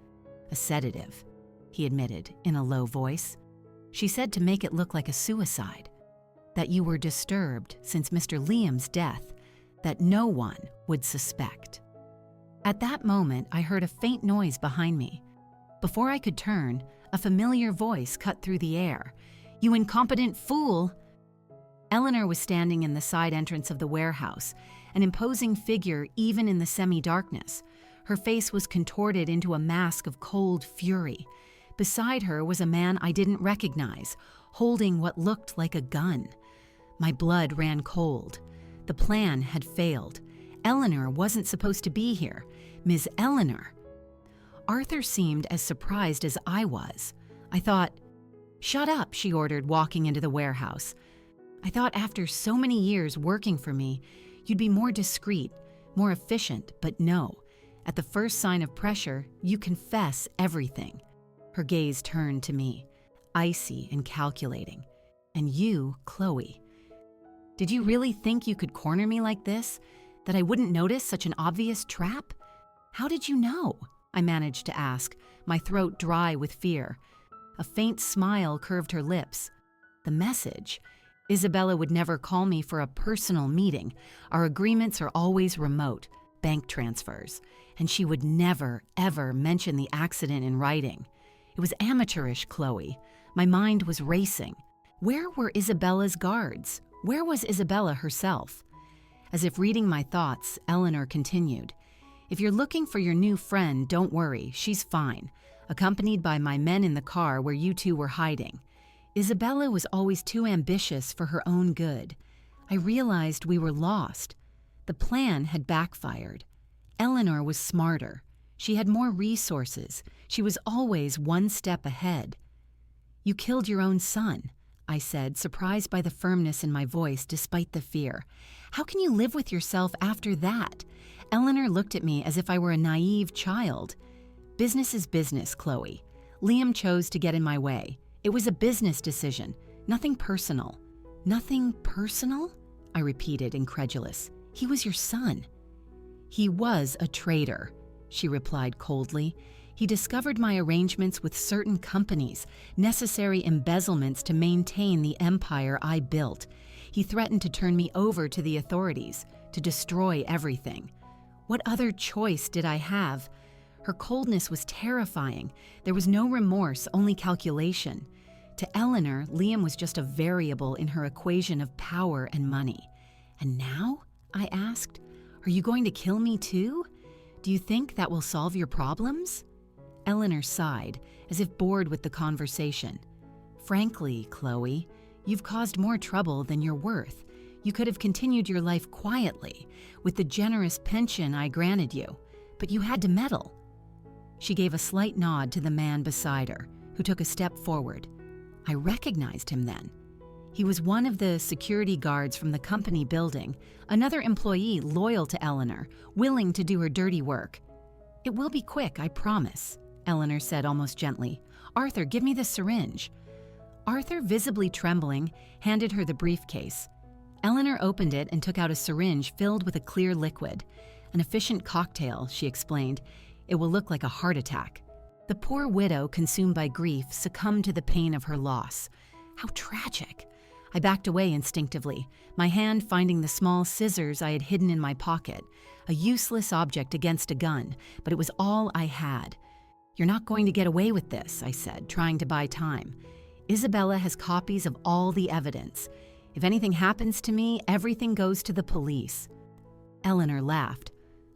A sedative, he admitted in a low voice. She said to make it look like a suicide. That you were disturbed since Mr. Liam's death, that no one would suspect. At that moment, I heard a faint noise behind me. Before I could turn, a familiar voice cut through the air. You incompetent fool! Eleanor was standing in the side entrance of the warehouse, an imposing figure even in the semi-darkness. Her face was contorted into a mask of cold fury. Beside her was a man I didn't recognize, holding what looked like a gun. My blood ran cold. The plan had failed. Eleanor wasn't supposed to be here. Ms. Eleanor. Arthur seemed as surprised as I was. I thought, "Shut up," she ordered, walking into the warehouse. I thought after so many years working for me, you'd be more discreet, more efficient, but no. At the first sign of pressure, you confess everything. Her gaze turned to me, icy and calculating. And you, Chloe. Did you really think you could corner me like this? That I wouldn't notice such an obvious trap? How did you know? I managed to ask, my throat dry with fear. A faint smile curved her lips. The message? Isabella would never call me for a personal meeting. Our agreements are always remote, bank transfers. And she would never, ever mention the accident in writing. It was amateurish, Chloe. My mind was racing. Where were Isabella's guards? Where was Isabella herself? As if reading my thoughts, Eleanor continued, "If you're looking for your new friend, don't worry, she's fine, accompanied by my men in the car where you two were hiding. Isabella was always too ambitious for her own good. I realized we were lost. The plan had backfired. Eleanor was smarter. She had more resources. She was always one step ahead." "You killed your own son," I said, surprised by the firmness in my voice despite the fear. "How can you live with yourself after that?" Eleanor looked at me as if I were a naive child. "Business is business, Chloe. Liam chose to get in my way. It was a business decision, nothing personal." "Nothing personal?" I repeated, incredulous. "He was your son." "He was a traitor," she replied coldly. "He discovered my arrangements with certain companies, necessary embezzlements to maintain the empire I built. He threatened to turn me over to the authorities, to destroy everything. What other choice did I have?" Her coldness was terrifying. There was no remorse, only calculation. To Eleanor, Liam was just a variable in her equation of power and money. "And now?" I asked. "Are you going to kill me too? Do you think that will solve your problems?" Eleanor sighed, as if bored with the conversation. "Frankly, Chloe, you've caused more trouble than you're worth. You could have continued your life quietly, with the generous pension I granted you, but you had to meddle." She gave a slight nod to the man beside her, who took a step forward. I recognized him then. He was one of the security guards from the company building, another employee loyal to Eleanor, willing to do her dirty work. "It will be quick, I promise," Eleanor said almost gently. "Arthur, give me the syringe." Arthur, visibly trembling, handed her the briefcase. Eleanor opened it and took out a syringe filled with a clear liquid. "An efficient cocktail," she explained. "It will look like a heart attack." The poor widow, consumed by grief, succumbed to the pain of her loss. How tragic. I backed away instinctively, my hand finding the small scissors I had hidden in my pocket, a useless object against a gun, but it was all I had. "You're not going to get away with this," I said, trying to buy time. "Isabella has copies of all the evidence. If anything happens to me, everything goes to the police." Eleanor laughed.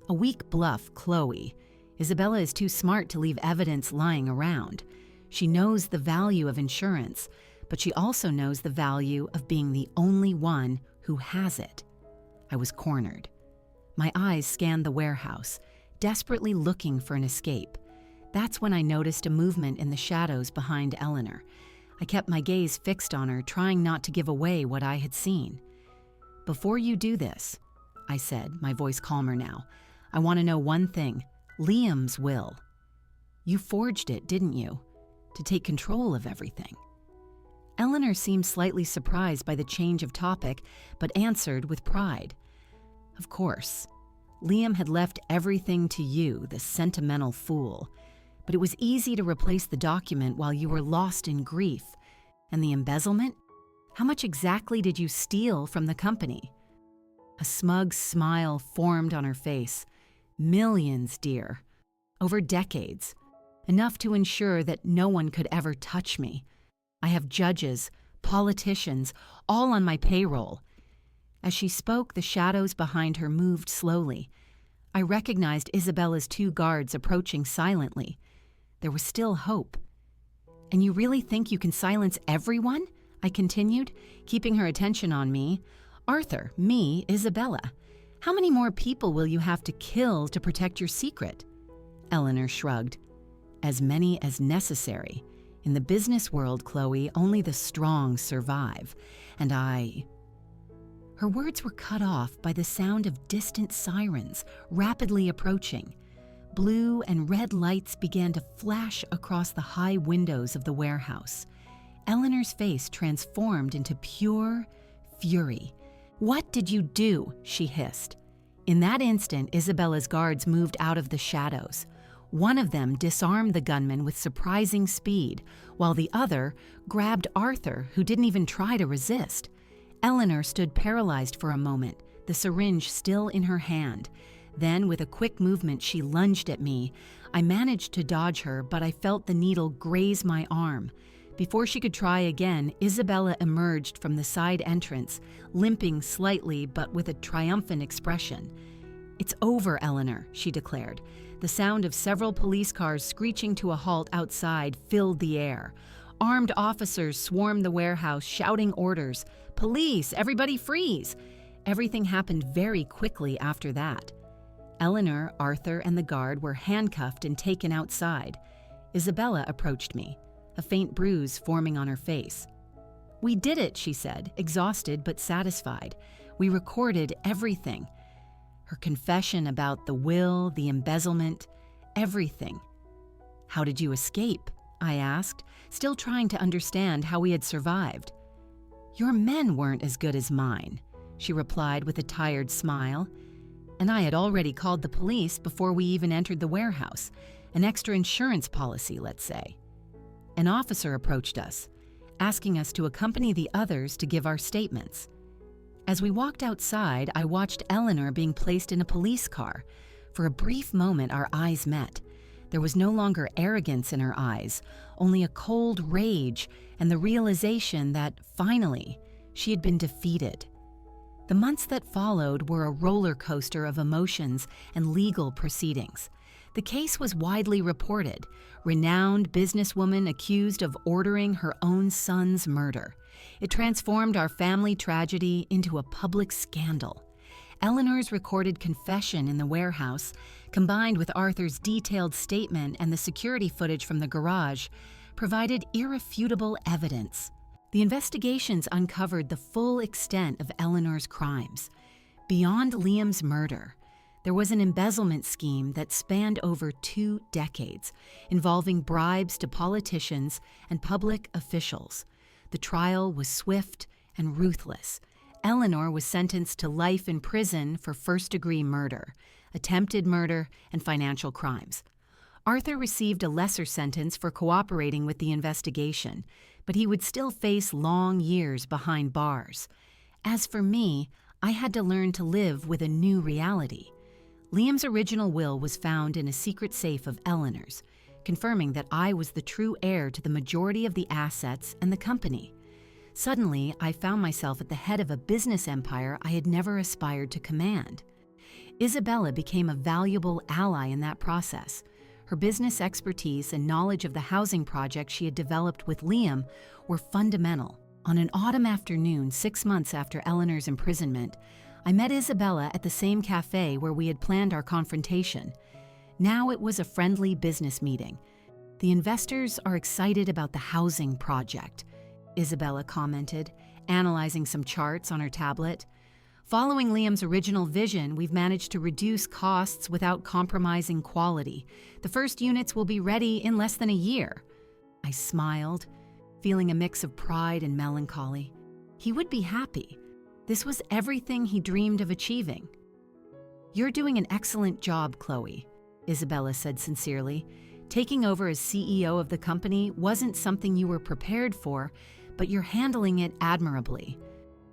"A weak bluff, Chloe. Isabella is too smart to leave evidence lying around. She knows the value of insurance, but she also knows the value of being the only one who has it." I was cornered. My eyes scanned the warehouse, desperately looking for an escape. That's when I noticed a movement in the shadows behind Eleanor. I kept my gaze fixed on her, trying not to give away what I had seen. "Before you do this," I said, my voice calmer now, "I want to know one thing. Liam's will. You forged it, didn't you? To take control of everything." Eleanor seemed slightly surprised by the change of topic, but answered with pride. "Of course. Liam had left everything to you, the sentimental fool. But it was easy to replace the document while you were lost in grief. And the embezzlement? How much exactly did you steal from the company?" A smug smile formed on her face. "Millions, dear. Over decades. Enough to ensure that no one could ever touch me. I have judges, politicians, all on my payroll." As she spoke, the shadows behind her moved slowly. I recognized Isabella's 2 guards approaching silently. There was still hope. "And you really think you can silence everyone?" I continued, keeping her attention on me. "Arthur, me, Isabella. How many more people will you have to kill to protect your secret?" Eleanor shrugged. "As many as necessary. In the business world, Chloe, only the strong survive. And I—" Her words were cut off by the sound of distant sirens, rapidly approaching. Blue and red lights began to flash across the high windows of the warehouse. Eleanor's face transformed into pure fury. "What did you do?" she hissed. In that instant, Isabella's guards moved out of the shadows. One of them disarmed the gunman with surprising speed, while the other grabbed Arthur, who didn't even try to resist. Eleanor stood paralyzed for a moment, the syringe still in her hand. Then, with a quick movement, she lunged at me. I managed to dodge her, but I felt the needle graze my arm. Before she could try again, Isabella emerged from the side entrance, limping slightly but with a triumphant expression. "It's over, Eleanor," she declared. The sound of several police cars screeching to a halt outside filled the air. Armed officers swarmed the warehouse, shouting orders. "Police! Everybody freeze!" Everything happened very quickly after that. Eleanor, Arthur, and the guard were handcuffed and taken outside. Isabella approached me, a faint bruise forming on her face. "We did it," she said, exhausted but satisfied. "We recorded everything." Her confession about the will, the embezzlement, everything. "How did you escape?" I asked, still trying to understand how we had survived. "Your men weren't as good as mine," she replied with a tired smile. "And I had already called the police before we even entered the warehouse, an extra insurance policy, let's say." An officer approached us, asking us to accompany the others to give our statements. As we walked outside, I watched Eleanor being placed in a police car. For a brief moment, our eyes met. There was no longer arrogance in her eyes, only a cold rage and the realization that, finally, she had been defeated. The months that followed were a roller coaster of emotions and legal proceedings. The case was widely reported. Renowned businesswoman accused of ordering her own son's murder. It transformed our family tragedy into a public scandal. Eleanor's recorded confession in the warehouse, combined with Arthur's detailed statement and the security footage from the garage, provided irrefutable evidence. The investigations uncovered the full extent of Eleanor's crimes. Beyond Liam's murder, there was an embezzlement scheme that spanned over 2 decades, involving bribes to politicians and public officials. The trial was swift and ruthless. Eleanor was sentenced to life in prison for first-degree murder, attempted murder, and financial crimes. Arthur received a lesser sentence for cooperating with the investigation, but he would still face long years behind bars. As for me, I had to learn to live with a new reality. Liam's original will was found in a secret safe of Eleanor's, confirming that I was the true heir to the majority of the assets and the company. Suddenly, I found myself at the head of a business empire I had never aspired to command. Isabella became a valuable ally in that process. Her business expertise and knowledge of the housing project she had developed with Liam were fundamental. On an autumn afternoon, 6 months after Eleanor's imprisonment, I met Isabella at the same cafe where we had planned our confrontation. Now it was a friendly business meeting. "The investors are excited about the housing project," Isabella commented, analyzing some charts on her tablet. "Following Liam's original vision, we've managed to reduce costs without compromising quality. The first units will be ready in less than a year." I smiled, feeling a mix of pride and melancholy. He would be happy. This was everything he dreamed of achieving. "You're doing an excellent job, Chloe," Isabella said sincerely. "Taking over as CEO of the company wasn't something you were prepared for, but you're handling it admirably."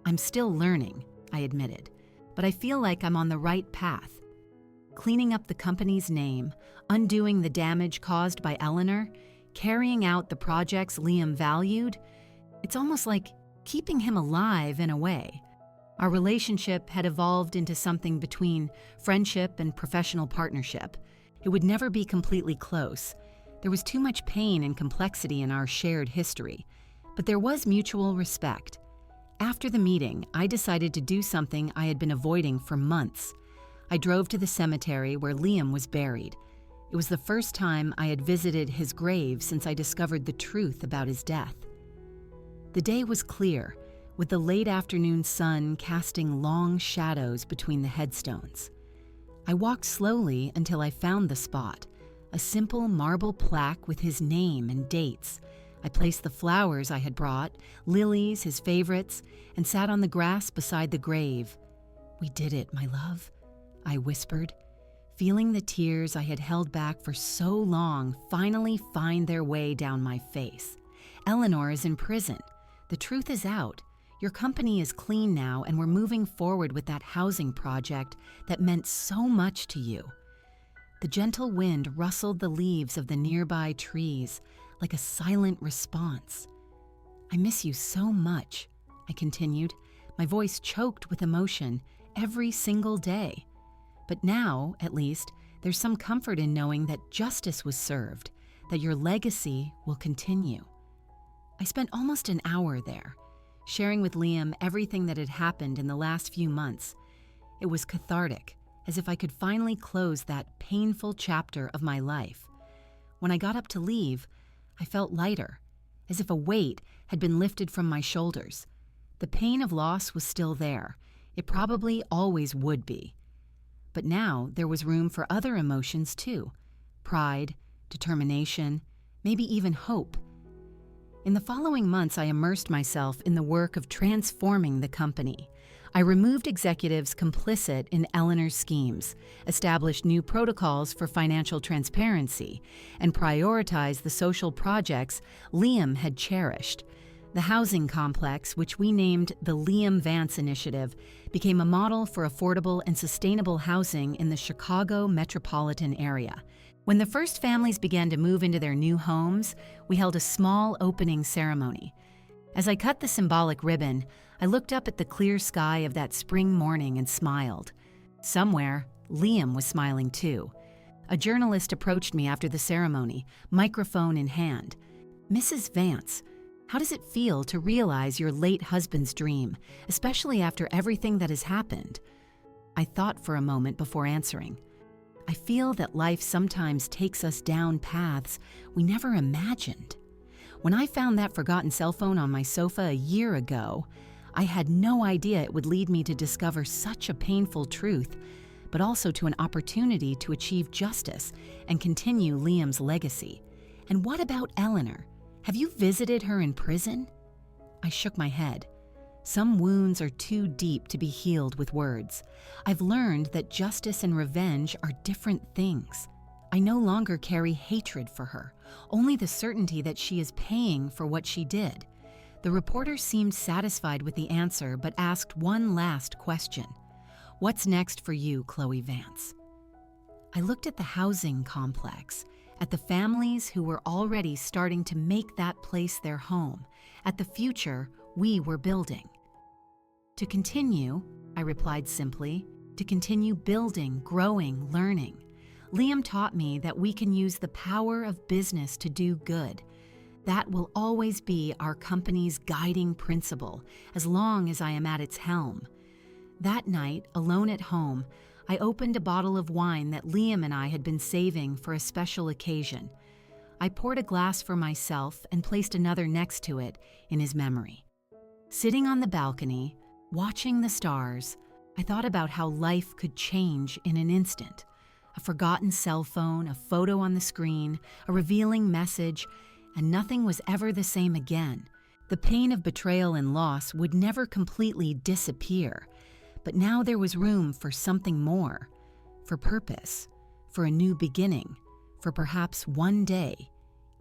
"I'm still learning," I admitted, "but I feel like I'm on the right path. Cleaning up the company's name, undoing the damage caused by Eleanor, carrying out the projects Liam valued, it's almost like keeping him alive in a way." Our relationship had evolved into something between friendship and professional partnership. It would never be completely close. There was too much pain and complexity in our shared history, but there was mutual respect. After the meeting, I decided to do something I had been avoiding for months. I drove to the cemetery where Liam was buried. It was the first time I had visited his grave since I discovered the truth about his death. The day was clear, with the late afternoon sun casting long shadows between the headstones. I walked slowly until I found the spot, a simple marble plaque with his name and dates. I placed the flowers I had brought, lilies, his favorites, and sat on the grass beside the grave. "We did it, my love," I whispered, feeling the tears I had held back for so long finally find their way down my face. "Eleanor is in prison. The truth is out. Your company is clean now, and we're moving forward with that housing project that meant so much to you." The gentle wind rustled the leaves of the nearby trees, like a silent response. "I miss you so much," I continued, my voice choked with emotion every single day. "But now, at least, there's some comfort in knowing that justice was served, that your legacy will continue." I spent almost an hour there, sharing with Liam everything that had happened in the last few months. It was cathartic, as if I could finally close that painful chapter of my life. When I got up to leave, I felt lighter, as if a weight had been lifted from my shoulders. The pain of loss was still there. It probably always would be. But now there was room for other emotions too: pride, determination, maybe even hope. In the following months, I immersed myself in the work of transforming the company. I removed executives complicit in Eleanor's schemes, established new protocols for financial transparency, and prioritized the social projects Liam had cherished. The housing complex, which we named the Liam Vance Initiative, became a model for affordable and sustainable housing in the Chicago metropolitan area. When the first families began to move into their new homes, we held a small opening ceremony. As I cut the symbolic ribbon, I looked up at the clear sky of that spring morning and smiled. Somewhere, Liam was smiling too. A journalist approached me after the ceremony, microphone in hand. "Mrs. Vance, how does it feel to realize your late husband's dream, especially after everything that has happened?" I thought for a moment before answering. "I feel that life sometimes takes us down paths we never imagined. When I found that forgotten cell phone on my sofa a year ago, I had no idea it would lead me to discover such a painful truth, but also to an opportunity to achieve justice and continue Liam's legacy. And what about Eleanor? Have you visited her in prison?" I shook my head. Some wounds are too deep to be healed with words. I've learned that justice and revenge are different things. I no longer carry hatred for her, only the certainty that she is paying for what she did. The reporter seemed satisfied with the answer, but asked one last question. "What's next for you, Chloe Vance?" I looked at the housing complex, at the families who were already starting to make that place their home, at the future we were building. "To continue," I replied simply, "to continue building, growing, learning. Liam taught me that we can use the power of business to do good. That will always be our company's guiding principle, as long as I am at its helm." That night, alone at home, I opened a bottle of wine that Liam and I had been saving for a special occasion. I poured a glass for myself and placed another next to it in his memory. Sitting on the balcony, watching the stars, I thought about how life could change in an instant. A forgotten cell phone, a photo on the screen, a revealing message, and nothing was ever the same again. The pain of betrayal and loss would never completely disappear, but now there was room for something more, for purpose, for a new beginning, for perhaps one day,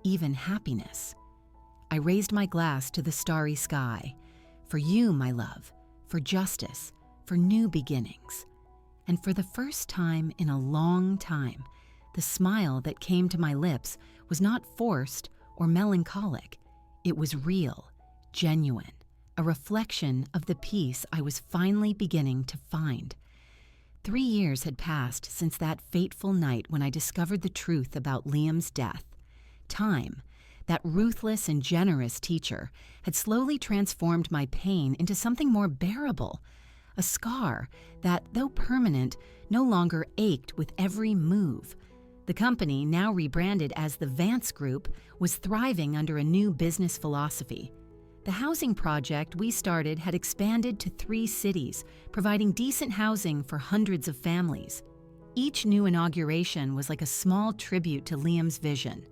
even happiness. I raised my glass to the starry sky. For you, my love, for justice, for new beginnings. And for the first time in a long time, the smile that came to my lips was not forced or melancholic. It was real, genuine, a reflection of the peace I was finally beginning to find. 3 years had passed since that fateful night when I discovered the truth about Liam's death. Time, that ruthless and generous teacher, had slowly transformed my pain into something more bearable, a scar that, though permanent, no longer ached with every move. The company, now rebranded as the Vance Group, was thriving under a new business philosophy. The housing project we started had expanded to 3 cities, providing decent housing for hundreds of families. Each new inauguration was like a small tribute to Liam's vision.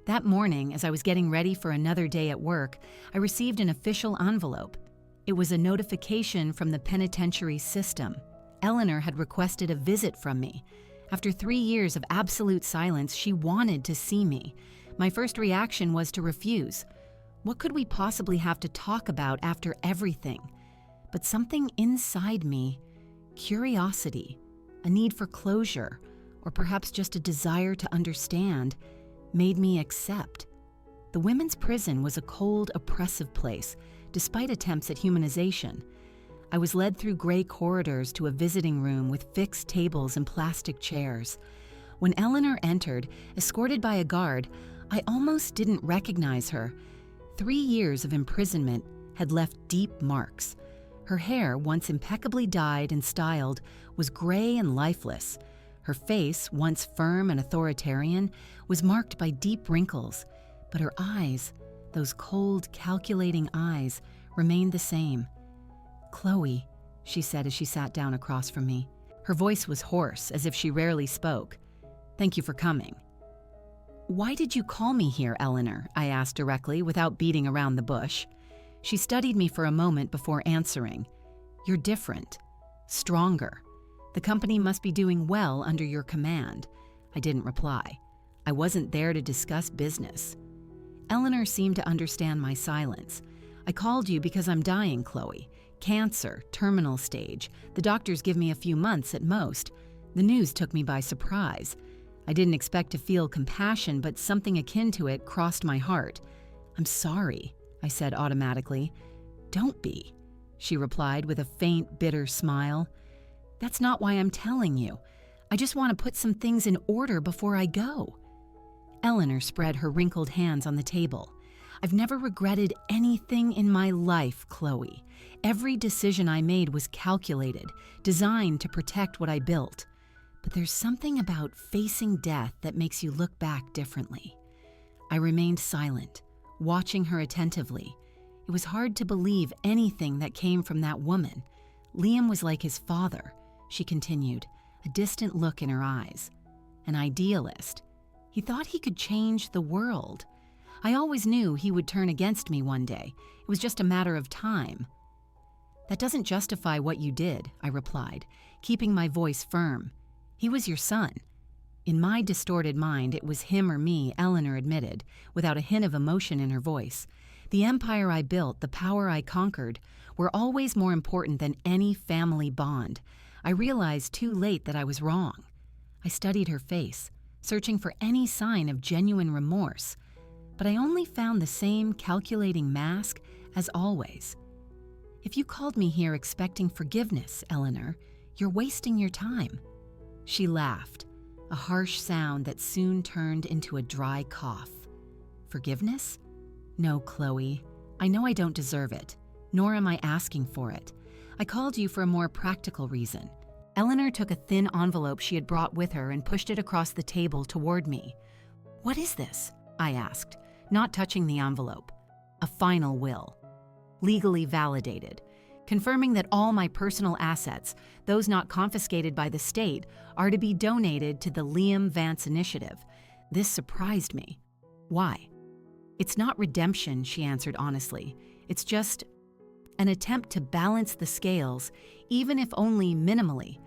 That morning, as I was getting ready for another day at work, I received an official envelope. It was a notification from the penitentiary system. Eleanor had requested a visit from me. After 3 years of absolute silence, she wanted to see me. My first reaction was to refuse. What could we possibly have to talk about after everything? But something inside me, curiosity, a need for closure, or perhaps just a desire to understand, made me accept. The women's prison was a cold, oppressive place, despite attempts at humanization. I was led through gray corridors to a visiting room with fixed tables and plastic chairs. When Eleanor entered, escorted by a guard, I almost didn't recognize her. 3 years of imprisonment had left deep marks. Her hair, once impeccably dyed and styled, was gray and lifeless. Her face, once firm and authoritarian, was marked by deep wrinkles, but her eyes, those cold, calculating eyes, remained the same. "Chloe," she said as she sat down across from me. Her voice was hoarse, as if she rarely spoke. "Thank you for coming." "Why did you call me here, Eleanor?" I asked directly, without beating around the bush. She studied me for a moment before answering. "You're different. Stronger. The company must be doing well under your command." I didn't reply. I wasn't there to discuss business. Eleanor seemed to understand my silence. "I called you because I'm dying, Chloe. Cancer, terminal stage. The doctors give me a few months at most. The news took me by surprise. I didn't expect to feel compassion, but something akin to it crossed my heart. "I'm sorry," I said automatically. "Don't be," she replied with a faint, bitter smile. "That's not why I'm telling you. I just want to put some things in order before I go." Eleanor spread her wrinkled hands on the table. "I've never regretted anything in my life, Chloe. Every decision I made was calculated, designed to protect what I built. But there's something about facing death that makes you look back differently." I remained silent, watching her attentively. It was hard to believe anything that came from that woman. "Liam was like his father," she continued, a distant look in her eyes. "An idealist. He thought he could change the world. I always knew he would turn against me one day. It was just a matter of time." "That doesn't justify what you did," I replied, keeping my voice firm. "He was your son." In my distorted mind, it was him or me, Eleanor admitted, without a hint of emotion in her voice. The empire I built, the power I conquered, were always more important than any family bond. I realized too late that I was wrong. I studied her face, searching for any sign of genuine remorse, but I only found the same calculating mask as always. "If you called me here expecting forgiveness, Eleanor, you're wasting your time." She laughed, a harsh sound that soon turned into a dry cough. "Forgiveness? No, Chloe. I know I don't deserve it, nor am I asking for it. I called you for a more practical reason." Eleanor took a thin envelope she had brought with her and pushed it across the table toward me. "What is this?" I asked, not touching the envelope. "A final will. Legally validated, confirming that all my personal assets, those not confiscated by the state, are to be donated to the Liam Vance Initiative." This surprised me. "Why?" "It's not redemption," she answered honestly. "It's just an attempt to balance the scales, even if only minimally.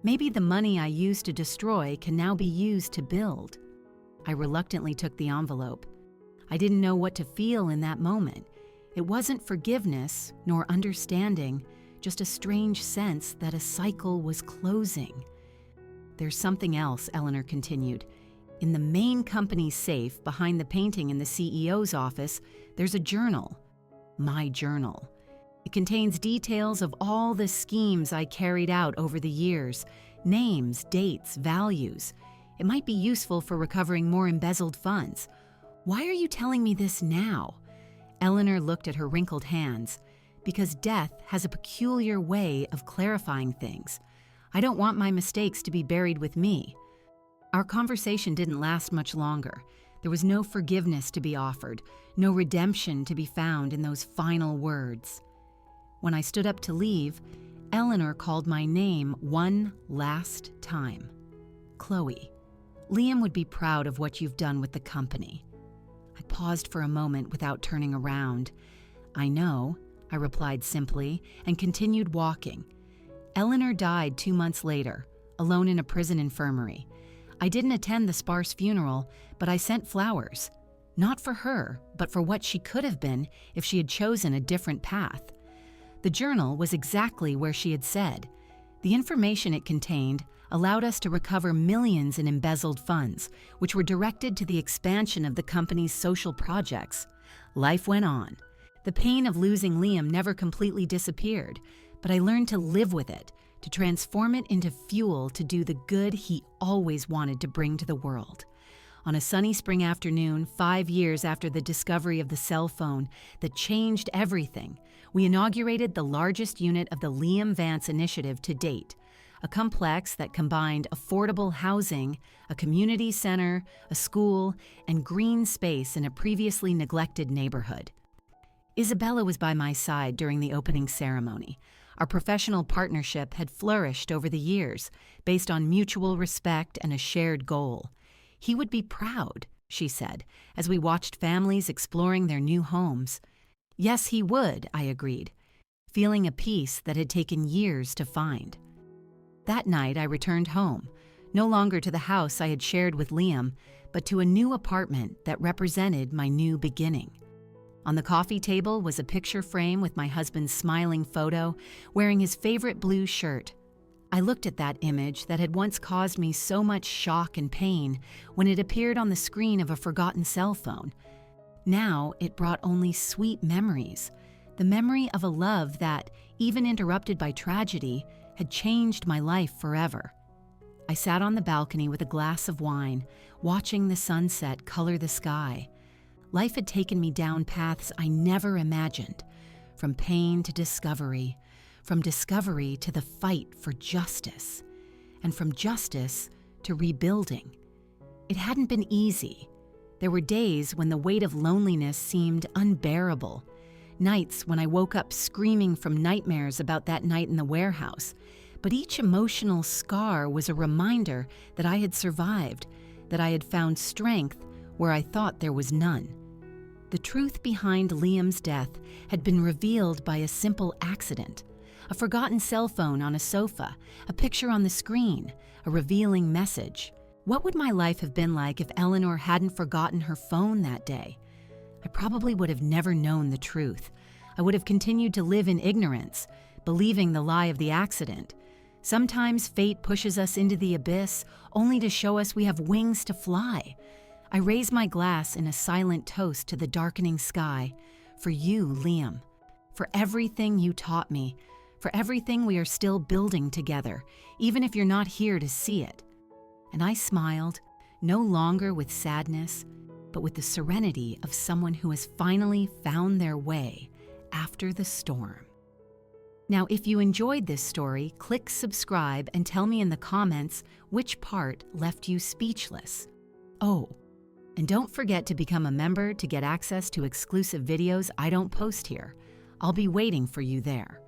Maybe the money I used to destroy can now be used to build." I reluctantly took the envelope. I didn't know what to feel in that moment. It wasn't forgiveness nor understanding, just a strange sense that a cycle was closing. "There's something else," Eleanor continued. "In the main company's safe, behind the painting in the CEO's office, there's a journal. My journal. It contains details of all the schemes I carried out over the years, names, dates, values. It might be useful for recovering more embezzled funds." "Why are you telling me this now?" Eleanor looked at her wrinkled hands. "Because death has a peculiar way of clarifying things. I don't want my mistakes to be buried with me." Our conversation didn't last much longer. There was no forgiveness to be offered, no redemption to be found in those final words. When I stood up to leave, Eleanor called my name one last time. "Chloe, Liam would be proud of what you've done with the company." I paused for a moment without turning around. "I know," I replied simply, and continued walking. Eleanor died 2 months later, alone in a prison infirmary. I didn't attend the sparse funeral, but I sent flowers. Not for her, but for what she could have been if she had chosen a different path. The journal was exactly where she had said. The information it contained, allowed us to recover millions in embezzled funds, which were directed to the expansion of the company's social projects. Life went on. The pain of losing Liam never completely disappeared, but I learned to live with it, to transform it into fuel to do the good he always wanted to bring to the world. On a sunny spring afternoon, 5 years after the discovery of the cell phone that changed everything, we inaugurated the largest unit of the Liam Vance Initiative to date, a complex that combined affordable housing, a community center, a school, and green space in a previously neglected neighborhood. Isabella was by my side during the opening ceremony. Our professional partnership had flourished over the years, based on mutual respect and a shared goal. He would be proud, she said, as we watched families exploring their new homes. Yes, he would, I agreed, feeling a peace that had taken years to find. That night, I returned home, no longer to the house I had shared with Liam, but to a new apartment that represented my new beginning. On the coffee table was a picture frame with my husband's smiling photo, wearing his favorite blue shirt. I looked at that image that had once caused me so much shock and pain when it appeared on the screen of a forgotten cell phone. Now it brought only sweet memories, the memory of a love that, even interrupted by tragedy, had changed my life forever. I sat on the balcony with a glass of wine, watching the sunset color the sky. Life had taken me down paths I never imagined, from pain to discovery, from discovery to the fight for justice, and from justice to rebuilding. It hadn't been easy. There were days when the weight of loneliness seemed unbearable, nights when I woke up screaming from nightmares about that night in the warehouse. But each emotional scar was a reminder that I had survived, that I had found strength where I thought there was none. The truth behind Liam's death had been revealed by a simple accident. A forgotten cell phone on a sofa, a picture on the screen, a revealing message. What would my life have been like if Eleanor hadn't forgotten her phone that day? I probably would have never known the truth. I would have continued to live in ignorance, believing the lie of the accident. Sometimes fate pushes us into the abyss only to show us we have wings to fly. I raise my glass in a silent toast to the darkening sky. For you, Liam. For everything you taught me. For everything we are still building together, even if you're not here to see it. And I smiled, no longer with sadness, but with the serenity of someone who has finally found their way after the storm. Now, if you enjoyed this story, click subscribe and tell me in the comments which part left you speechless. Oh, and don't forget to become a member to get access to exclusive videos I don't post here. I'll be waiting for you there.